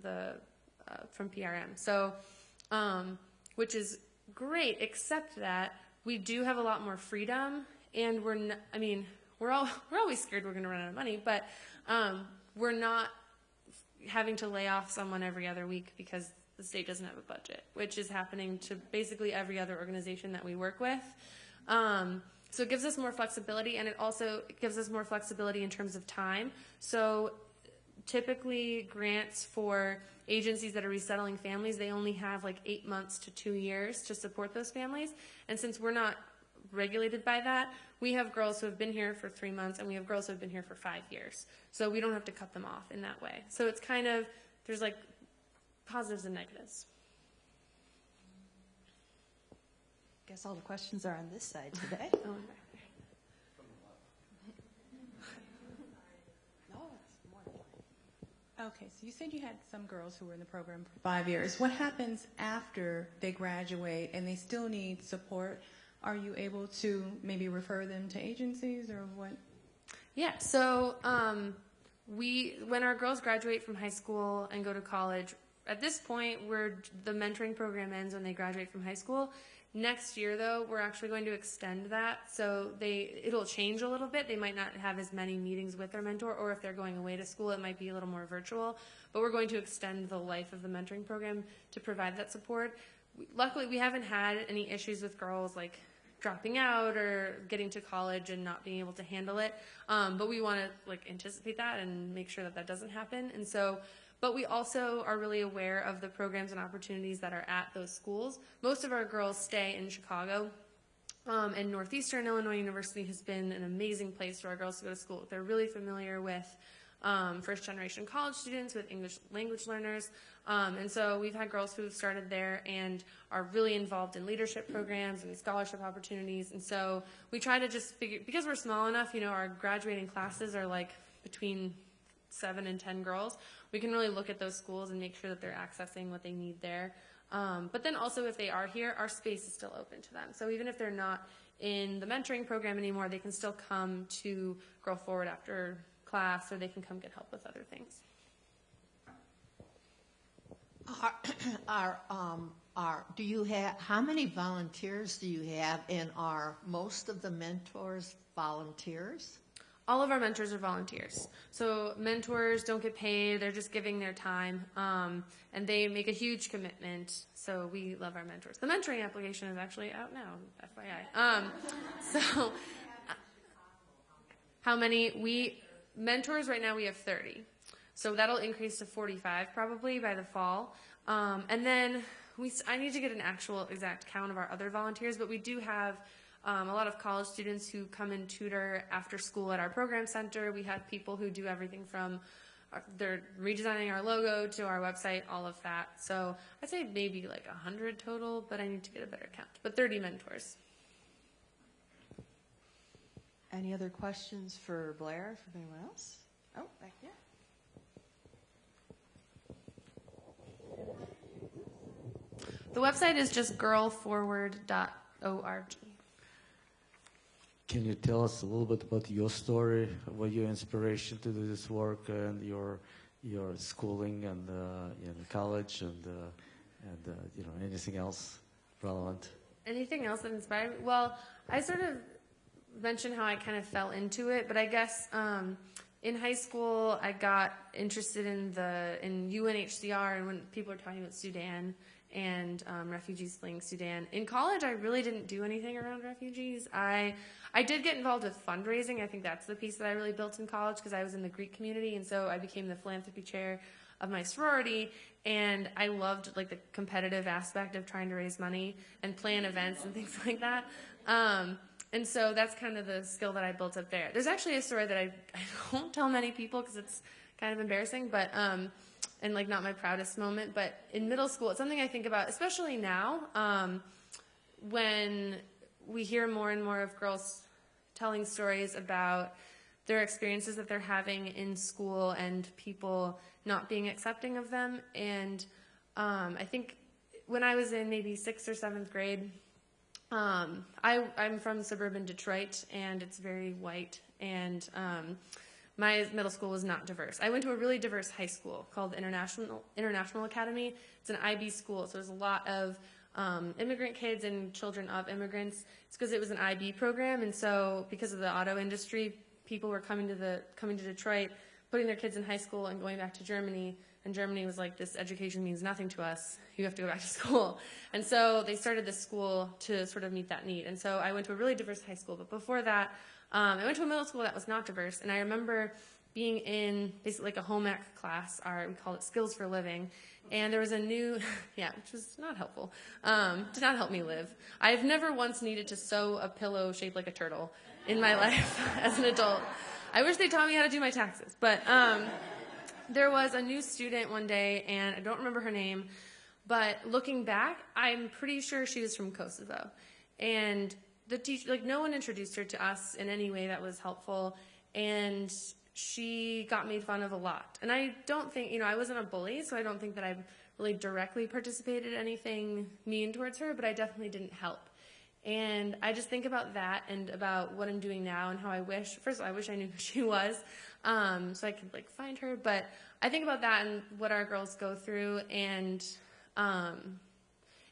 PRM. So, which is great, except that we do have a lot more freedom, and we're always scared we're going to run out of money, but we're not having to lay off someone every other week because the state doesn't have a budget, which is happening to basically every other organization that we work with. So it gives us more flexibility, and it also gives us more flexibility in terms of time. So typically grants for agencies that are resettling families, they only have like 8 months to 2 years to support those families. And since we're not regulated by that, we have girls who have been here for 3 months, and we have girls who have been here for 5 years. So we don't have to cut them off in that way. So it's kind of, there's like positives and negatives. Guess all the questions are on this side today. Oh, back there. Okay, so you said you had some girls who were in the program for 5 years. What happens after they graduate and they still need support? Are you able to maybe refer them to agencies, or what? Yeah, so when our girls graduate from high school and go to college, at this point, the mentoring program ends when they graduate from high school. Next year, though, we're actually going to extend that, so it'll change a little bit. They might not have as many meetings with their mentor, or if they're going away to school, it might be a little more virtual. But we're going to extend the life of the mentoring program to provide that support. Luckily, we haven't had any issues with girls like dropping out or getting to college and not being able to handle it. But we want to anticipate that and make sure that that doesn't happen. And so. But we also are really aware of the programs and opportunities that are at those schools. Most of our girls stay in Chicago, and Northeastern Illinois University has been an amazing place for our girls to go to school. They're really familiar with first-generation college students, with English language learners, and so we've had girls who have started there and are really involved in leadership programs and scholarship opportunities. And so we try to just figure, because we're small enough, our graduating classes are like between 7 and 10 girls. We can really look at those schools and make sure that they're accessing what they need there. But then also, if they are here, our space is still open to them. So even if they're not in the mentoring program anymore, they can still come to GirlForward after class, or they can come get help with other things. Do you have, how many volunteers do you have, and are most of the mentors volunteers? All of our mentors are volunteers. So mentors don't get paid, they're just giving their time, and they make a huge commitment, so we love our mentors. The mentoring application is actually out now, FYI. So how many? Mentors right now we have 30. So that'll increase to 45 probably by the fall. And then I need to get an actual exact count of our other volunteers, but we do have a lot of college students who come and tutor after school at our program center. We have people who do everything from they're redesigning our logo to our website, all of that. So I'd say maybe like 100 total, but I need to get a better count. But 30 mentors. Any other questions for Blair, from anyone else? Oh, back here. The website is just girlforward.org. Can you tell us a little bit about your story, what your inspiration to do this work, and your schooling and college and anything else relevant? Anything else that inspired me? Well, I sort of mentioned how I kind of fell into it, but I guess in high school I got interested in UNHCR, and when people are talking about Sudan and refugees fleeing Sudan. In college, I really didn't do anything around refugees. I did get involved with fundraising. I think that's the piece that I really built in college, because I was in the Greek community, and so I became the philanthropy chair of my sorority, and I loved the competitive aspect of trying to raise money and plan events and things like that. And so that's kind of the skill that I built up there. There's actually a story that I won't tell many people because it's kind of embarrassing, but and like not my proudest moment. But in middle school, it's something I think about, especially now, when we hear more and more of girls telling stories about their experiences that they're having in school and people not being accepting of them. And I think when I was in maybe 6th or 7th grade, I'm from suburban Detroit, and it's very white, and my middle school was not diverse. I went to a really diverse high school called International Academy. It's an IB school, so there's a lot of immigrant kids and children of immigrants. It's because it was an IB program, and so because of the auto industry, people were coming to Detroit, putting their kids in high school and going back to Germany. And Germany was like, this education means nothing to us. You have to go back to school. And so they started this school to sort of meet that need. And so I went to a really diverse high school. But before that, I went to a middle school that was not diverse. And I remember being in basically like a home ec class, we call it Skills for Living. And there was a new, which was not helpful. Did not help me live. I've never once needed to sew a pillow shaped like a turtle in my life as an adult. I wish they taught me how to do my taxes. But there was a new student one day, and I don't remember her name, but looking back, I'm pretty sure she was from Kosovo. And the teacher, like, no one introduced her to us in any way that was helpful, and she got made fun of a lot. And I don't think, I wasn't a bully, so I don't think that I really directly participated in anything mean towards her, but I definitely didn't help. And I just think about that and about what I'm doing now and how I wish, first of all, I wish I knew who she was, so I could like find her. But I think about that and what our girls go through, and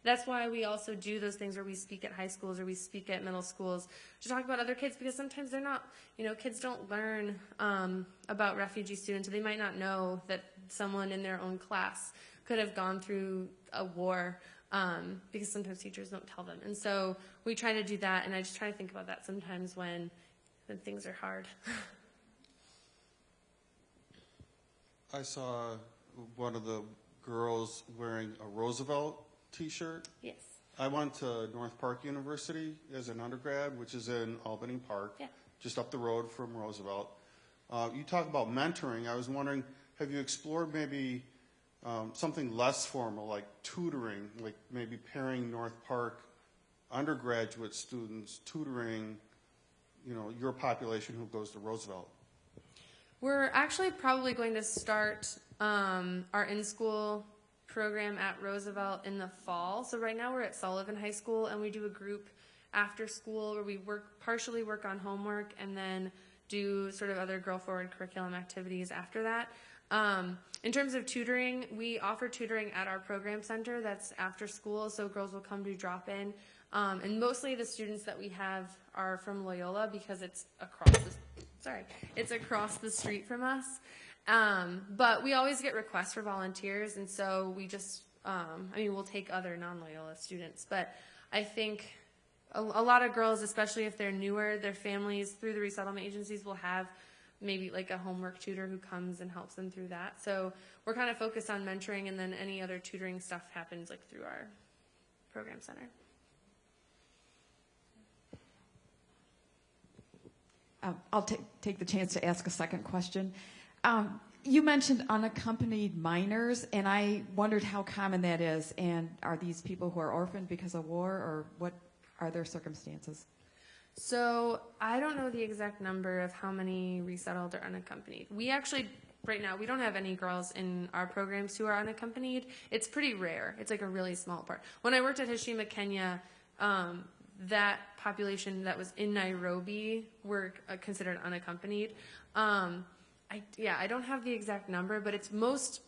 that's why we also do those things where we speak at high schools or we speak at middle schools to talk about other kids, because sometimes they're not, kids don't learn about refugee students, or they might not know that someone in their own class could have gone through a war. Because sometimes teachers don't tell them. And so we try to do that, and I just try to think about that sometimes when things are hard. I saw one of the girls wearing a Roosevelt t-shirt. Yes. I went to North Park University as an undergrad, which is in Albany Park, just up the road from Roosevelt. You talk about mentoring. I was wondering, have you explored maybe something less formal, like tutoring, like maybe pairing North Park undergraduate students, tutoring, your population who goes to Roosevelt? We're actually probably going to start our in-school program at Roosevelt in the fall. So right now we're at Sullivan High School, and we do a group after school where we partially work on homework and then do sort of other GirlForward curriculum activities after that. In terms of tutoring, we offer tutoring at our program center that's after school, so girls will come to drop in. And mostly the students that we have are from Loyola because it's across the street from us. But we always get requests for volunteers, and so we just, we'll take other non-Loyola students. But I think a lot of girls, especially if they're newer, their families through the resettlement agencies will have maybe like a homework tutor who comes and helps them through that. So we're kind of focused on mentoring, and then any other tutoring stuff happens like through our program center. I'll take the chance to ask a second question. You mentioned unaccompanied minors, and I wondered how common that is, and are these people who are orphaned because of war, or what are their circumstances? So I don't know the exact number of how many resettled or unaccompanied. We actually, right now, we don't have any girls in our programs who are unaccompanied. It's pretty rare. It's like a really small part. When I worked at Hashima, Kenya, that population that was in Nairobi were considered unaccompanied. I don't have the exact number, but it's most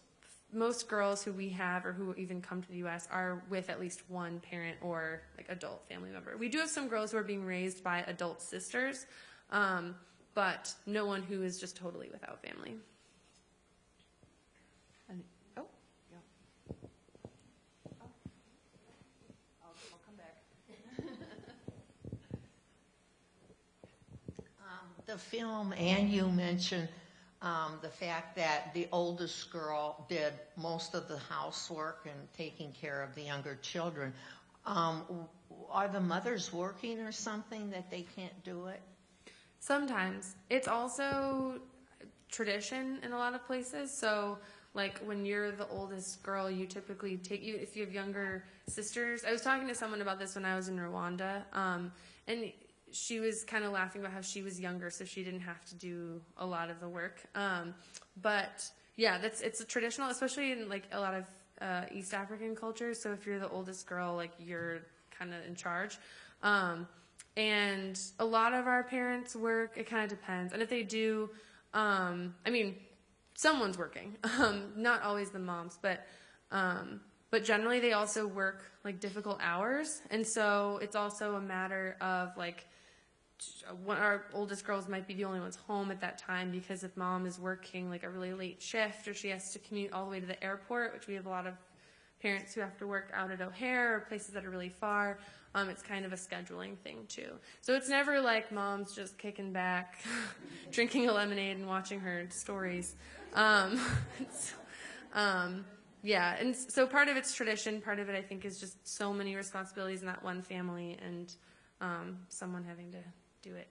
girls who we have or who even come to the U.S. are with at least one parent or like adult family member. We do have some girls who are being raised by adult sisters, but no one who is just totally without family. I'll come back. The film, and you mentioned the fact that the oldest girl did most of the housework and taking care of the younger children. are the mothers working or something that they can't do it? Sometimes. It's also tradition in a lot of places. So, like, when you're the oldest girl, you typically if you have younger sisters. I was talking to someone about this when I was in Rwanda, and she was kind of laughing about how she was younger, so she didn't have to do a lot of the work. But yeah, it's a traditional, especially in like a lot of East African cultures. So if you're the oldest girl, like you're kind of in charge. And a lot of our parents work. It kind of depends. And if they do, I mean, someone's working. Not always the moms, but generally they also work like difficult hours. And so it's also a matter of like, one our oldest girls might be the only ones home at that time, because if mom is working like a really late shift, or she has to commute all the way to the airport, which we have a lot of parents who have to work out at O'Hare or places that are really far, it's kind of a scheduling thing too. So it's never like mom's just kicking back, drinking a lemonade and watching her stories. Yeah, and so part of it's tradition, part of it I think is just so many responsibilities in that one family, and someone having to do it.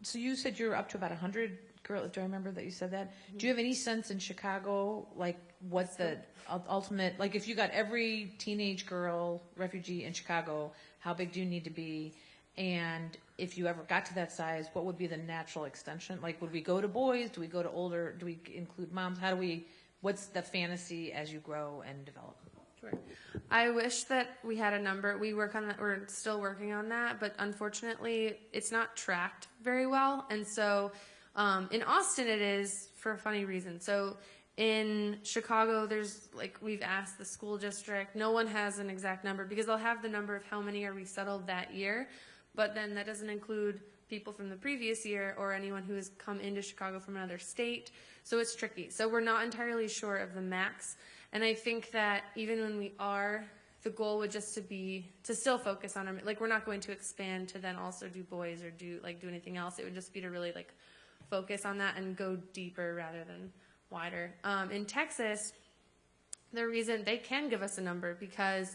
So you said you're up to about 100 girls. Do I remember that you said that? Do you have any sense in Chicago, like what the ultimate, like if you got every teenage girl refugee in Chicago, how big do you need to be? And if you ever got to that size, what would be the natural extension? Like, would we go to boys? Do we go to older? Do we include moms? What's the fantasy as you grow and develop? Sure. I wish that we had a number. We're still working on that, but unfortunately, it's not tracked very well. And so, in Austin, it is for a funny reason. So, in Chicago, we've asked the school district. No one has an exact number, because they'll have the number of how many are resettled that year, but then that doesn't include people from the previous year or anyone who has come into Chicago from another state. So it's tricky. So we're not entirely sure of the max. And I think that even when we are, the goal would just to still focus on them. Like, we're not going to expand to then also do boys or do anything else. It would just be to really like focus on that and go deeper rather than wider. In Texas, the reason they can give us a number, because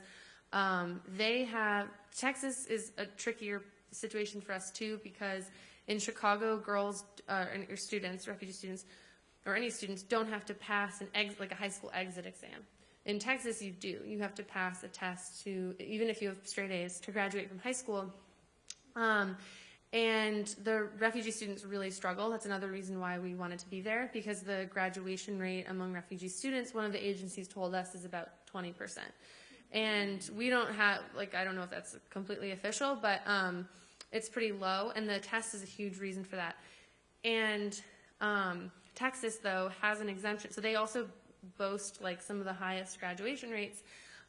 Texas is a trickier situation for us too, because in Chicago, girls and students, refugee students, or any students, don't have to pass a high school exit exam. In Texas, you do. You have to pass a test even if you have straight A's, to graduate from high school. And the refugee students really struggle. That's another reason why we wanted to be there, because the graduation rate among refugee students, one of the agencies told us, is about 20%. And we don't have, I don't know if that's completely official, but it's pretty low, and the test is a huge reason for that. And Texas, though, has an exemption. So they also boast some of the highest graduation rates,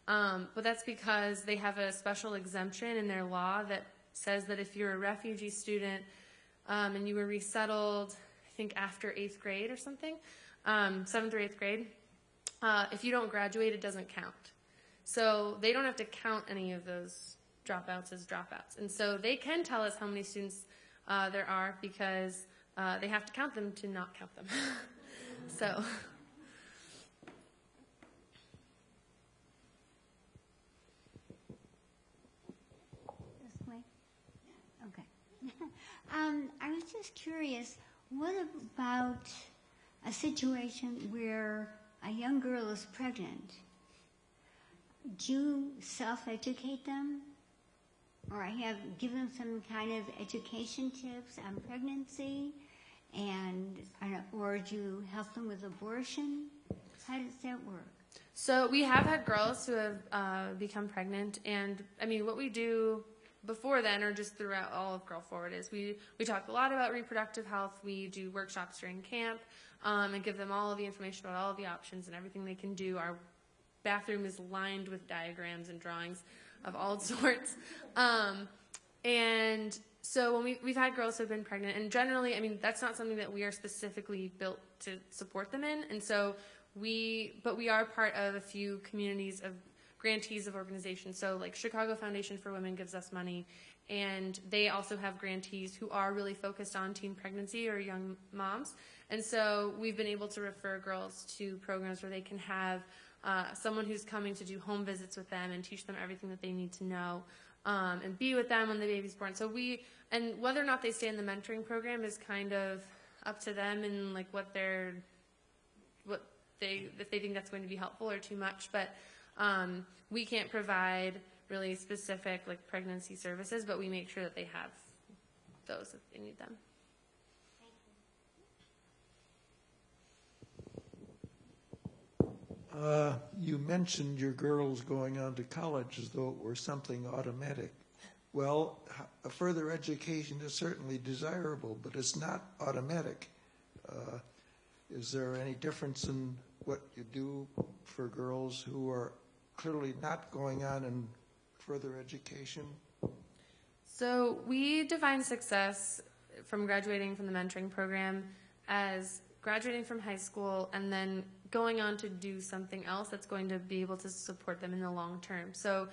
but that's because they have a special exemption in their law that says that if you're a refugee student and you were resettled, I think after 8th grade or something, 7th or 8th grade, if you don't graduate, it doesn't count. So they don't have to count any of those dropouts as dropouts. And so they can tell us how many students there are, because they have to count them to not count them. So. This way? Okay. I was just curious, what about a situation where a young girl is pregnant? Do you self-educate them? Or give them some kind of education tips on pregnancy, or do you help them with abortion? How does that work? So we have had girls who have become pregnant, and I mean, what we do before then, or just throughout all of GirlForward, is we talk a lot about reproductive health. We do workshops during camp and give them all of the information about all of the options and everything they can do. Our bathroom is lined with diagrams and drawings of all sorts. And so when we've had girls who have been pregnant, and generally, I mean, that's not something that we are specifically built to support them in. And so but we are part of a few communities of grantees of organizations. So like Chicago Foundation for Women gives us money, and they also have grantees who are really focused on teen pregnancy or young moms. And so we've been able to refer girls to programs where they can have someone who's coming to do home visits with them and teach them everything that they need to know, and be with them when the baby's born. So and whether or not they stay in the mentoring program is kind of up to them and like if they think that's going to be helpful or too much. But we can't provide really specific like pregnancy services, but we make sure that they have those if they need them. You mentioned your girls going on to college as though it were something automatic. Well, a further education is certainly desirable, but it's not automatic. Is there any difference in what you do for girls who are clearly not going on in further education? So we define success from graduating from the mentoring program as graduating from high school and then going on to do something else that's going to be able to support them in the long term. So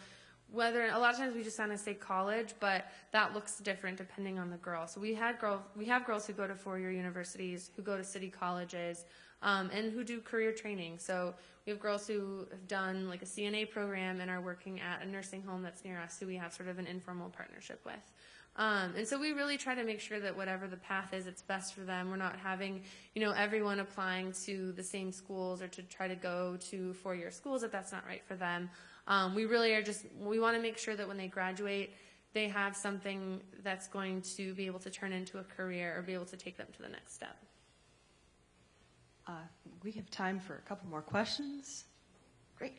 a lot of times we just want to say college, but that looks different depending on the girl. So we have girls who go to four-year universities, who go to city colleges, and who do career training. So we have girls who have done like a CNA program and are working at a nursing home that's near us, who we have sort of an informal partnership with. And so we really try to make sure that whatever the path is, it's best for them. We're not having, everyone applying to the same schools or to try to go to four-year schools if that's not right for them. We really we want to make sure that when they graduate, they have something that's going to be able to turn into a career or be able to take them to the next step. We have time for a couple more questions. Great.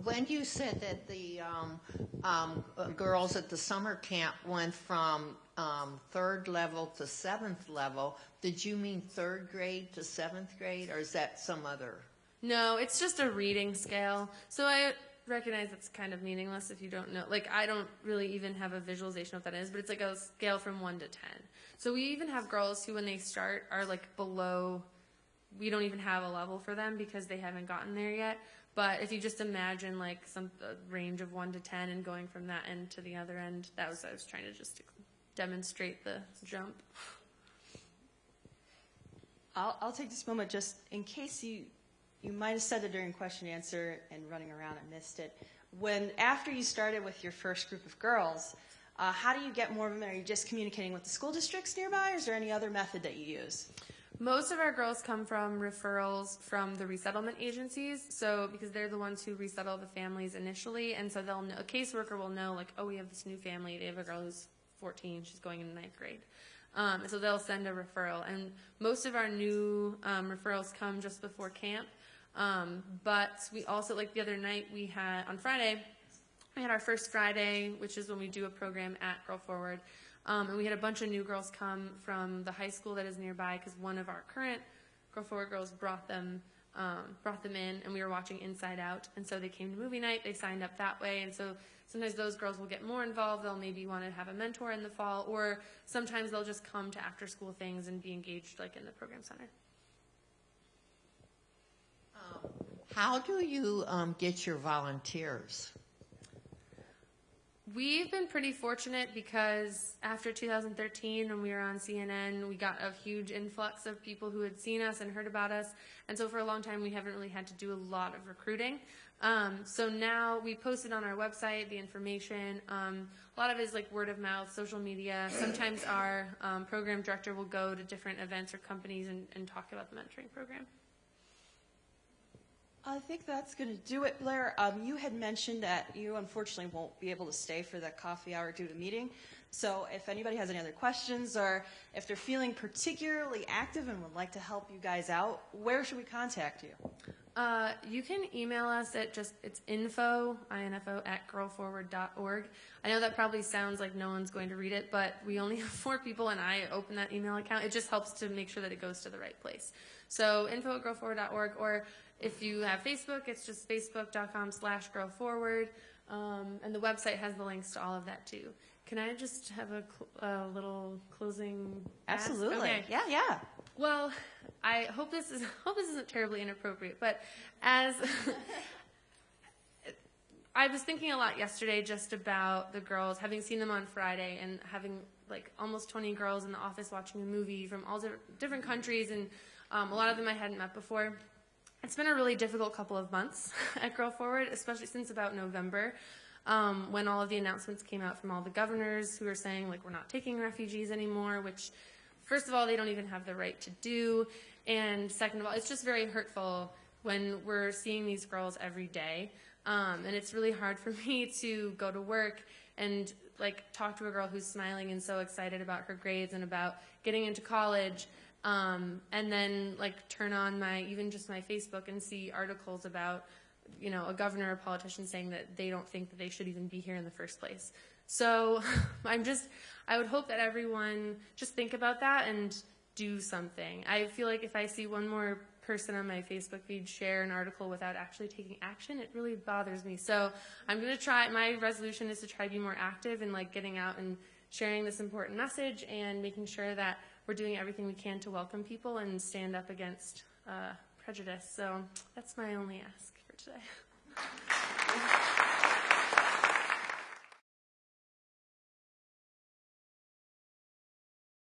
When you said that the girls at the summer camp went from third level to seventh level, did you mean third grade to seventh grade, or is that some other? No, it's just a reading scale. So I recognize it's kind of meaningless if you don't know. Like, I don't really even have a visualization of what that is, but it's like a scale from 1 to 10. So we even have girls who, when they start, are like below. We don't even have a level for them because they haven't gotten there yet. But if you just imagine like a range of 1 to 10 and going from that end to the other end, I was trying to just demonstrate the jump. I'll take this moment just in case you might have said it during question and answer and running around and missed it. After you started with your first group of girls, how do you get more of them? Are you just communicating with the school districts nearby, or is there any other method that you use? Most of our girls come from referrals from the resettlement agencies, so because they're the ones who resettle the families initially, and so they'll know, a caseworker will know, like, oh, we have this new family. They have a girl who's 14. She's going into 9th grade. And so they'll send a referral. And most of our new referrals come just before camp. But we also, like the other night, on Friday, we had our first Friday, which is when we do a program at GirlForward. And we had a bunch of new girls come from the high school that is nearby because one of our current GirlForward girls brought them in, and we were watching Inside Out. And so they came to movie night. They signed up that way. And so sometimes those girls will get more involved. They'll maybe want to have a mentor in the fall, or sometimes they'll just come to after-school things and be engaged like in the program center. How do you get your volunteers? We've been pretty fortunate because after 2013, when we were on CNN, we got a huge influx of people who had seen us and heard about us. And so for a long time, we haven't really had to do a lot of recruiting. So now we posted on our website the information. A lot of it is like word of mouth, social media. Sometimes our program director will go to different events or companies and talk about the mentoring program. I think that's going to do it, Blair. You had mentioned that you unfortunately won't be able to stay for the coffee hour due to meeting. So if anybody has any other questions, or if they're feeling particularly active and would like to help you guys out, where should we contact you? You can email us at it's info at girlforward.org. I know that probably sounds like no one's going to read it, but we only have 4 people, and I open that email account. It just helps to make sure that it goes to the right place. So info at girlforward.org, or if you have Facebook, it's just facebook.com/girlforward, and the website has the links to all of that too. Can I just have a little closing? Absolutely. Okay. Yeah. Well, I hope this isn't terribly inappropriate, but as I was thinking a lot yesterday just about the girls, having seen them on Friday and having like almost 20 girls in the office watching a movie from all different countries, and a lot of them I hadn't met before. It's been a really difficult couple of months at GirlForward, especially since about November, when all of the announcements came out from all the governors who were saying, like, we're not taking refugees anymore, which, first of all, they don't even have the right to do, and second of all, it's just very hurtful when we're seeing these girls every day. And it's really hard for me to go to work and like talk to a girl who's smiling and so excited about her grades and about getting into college, and then like turn on even just my Facebook and see articles about, you know, a governor or politician saying that they don't think that they should even be here in the first place. So I would hope that everyone just think about that and do something. I feel like if I see one more person on my Facebook feed share an article without actually taking action, it really bothers me. So I'm going to try, my resolution is to try to be more active in like getting out and sharing this important message and making sure that we're doing everything we can to welcome people and stand up against prejudice. So that's my only ask for today.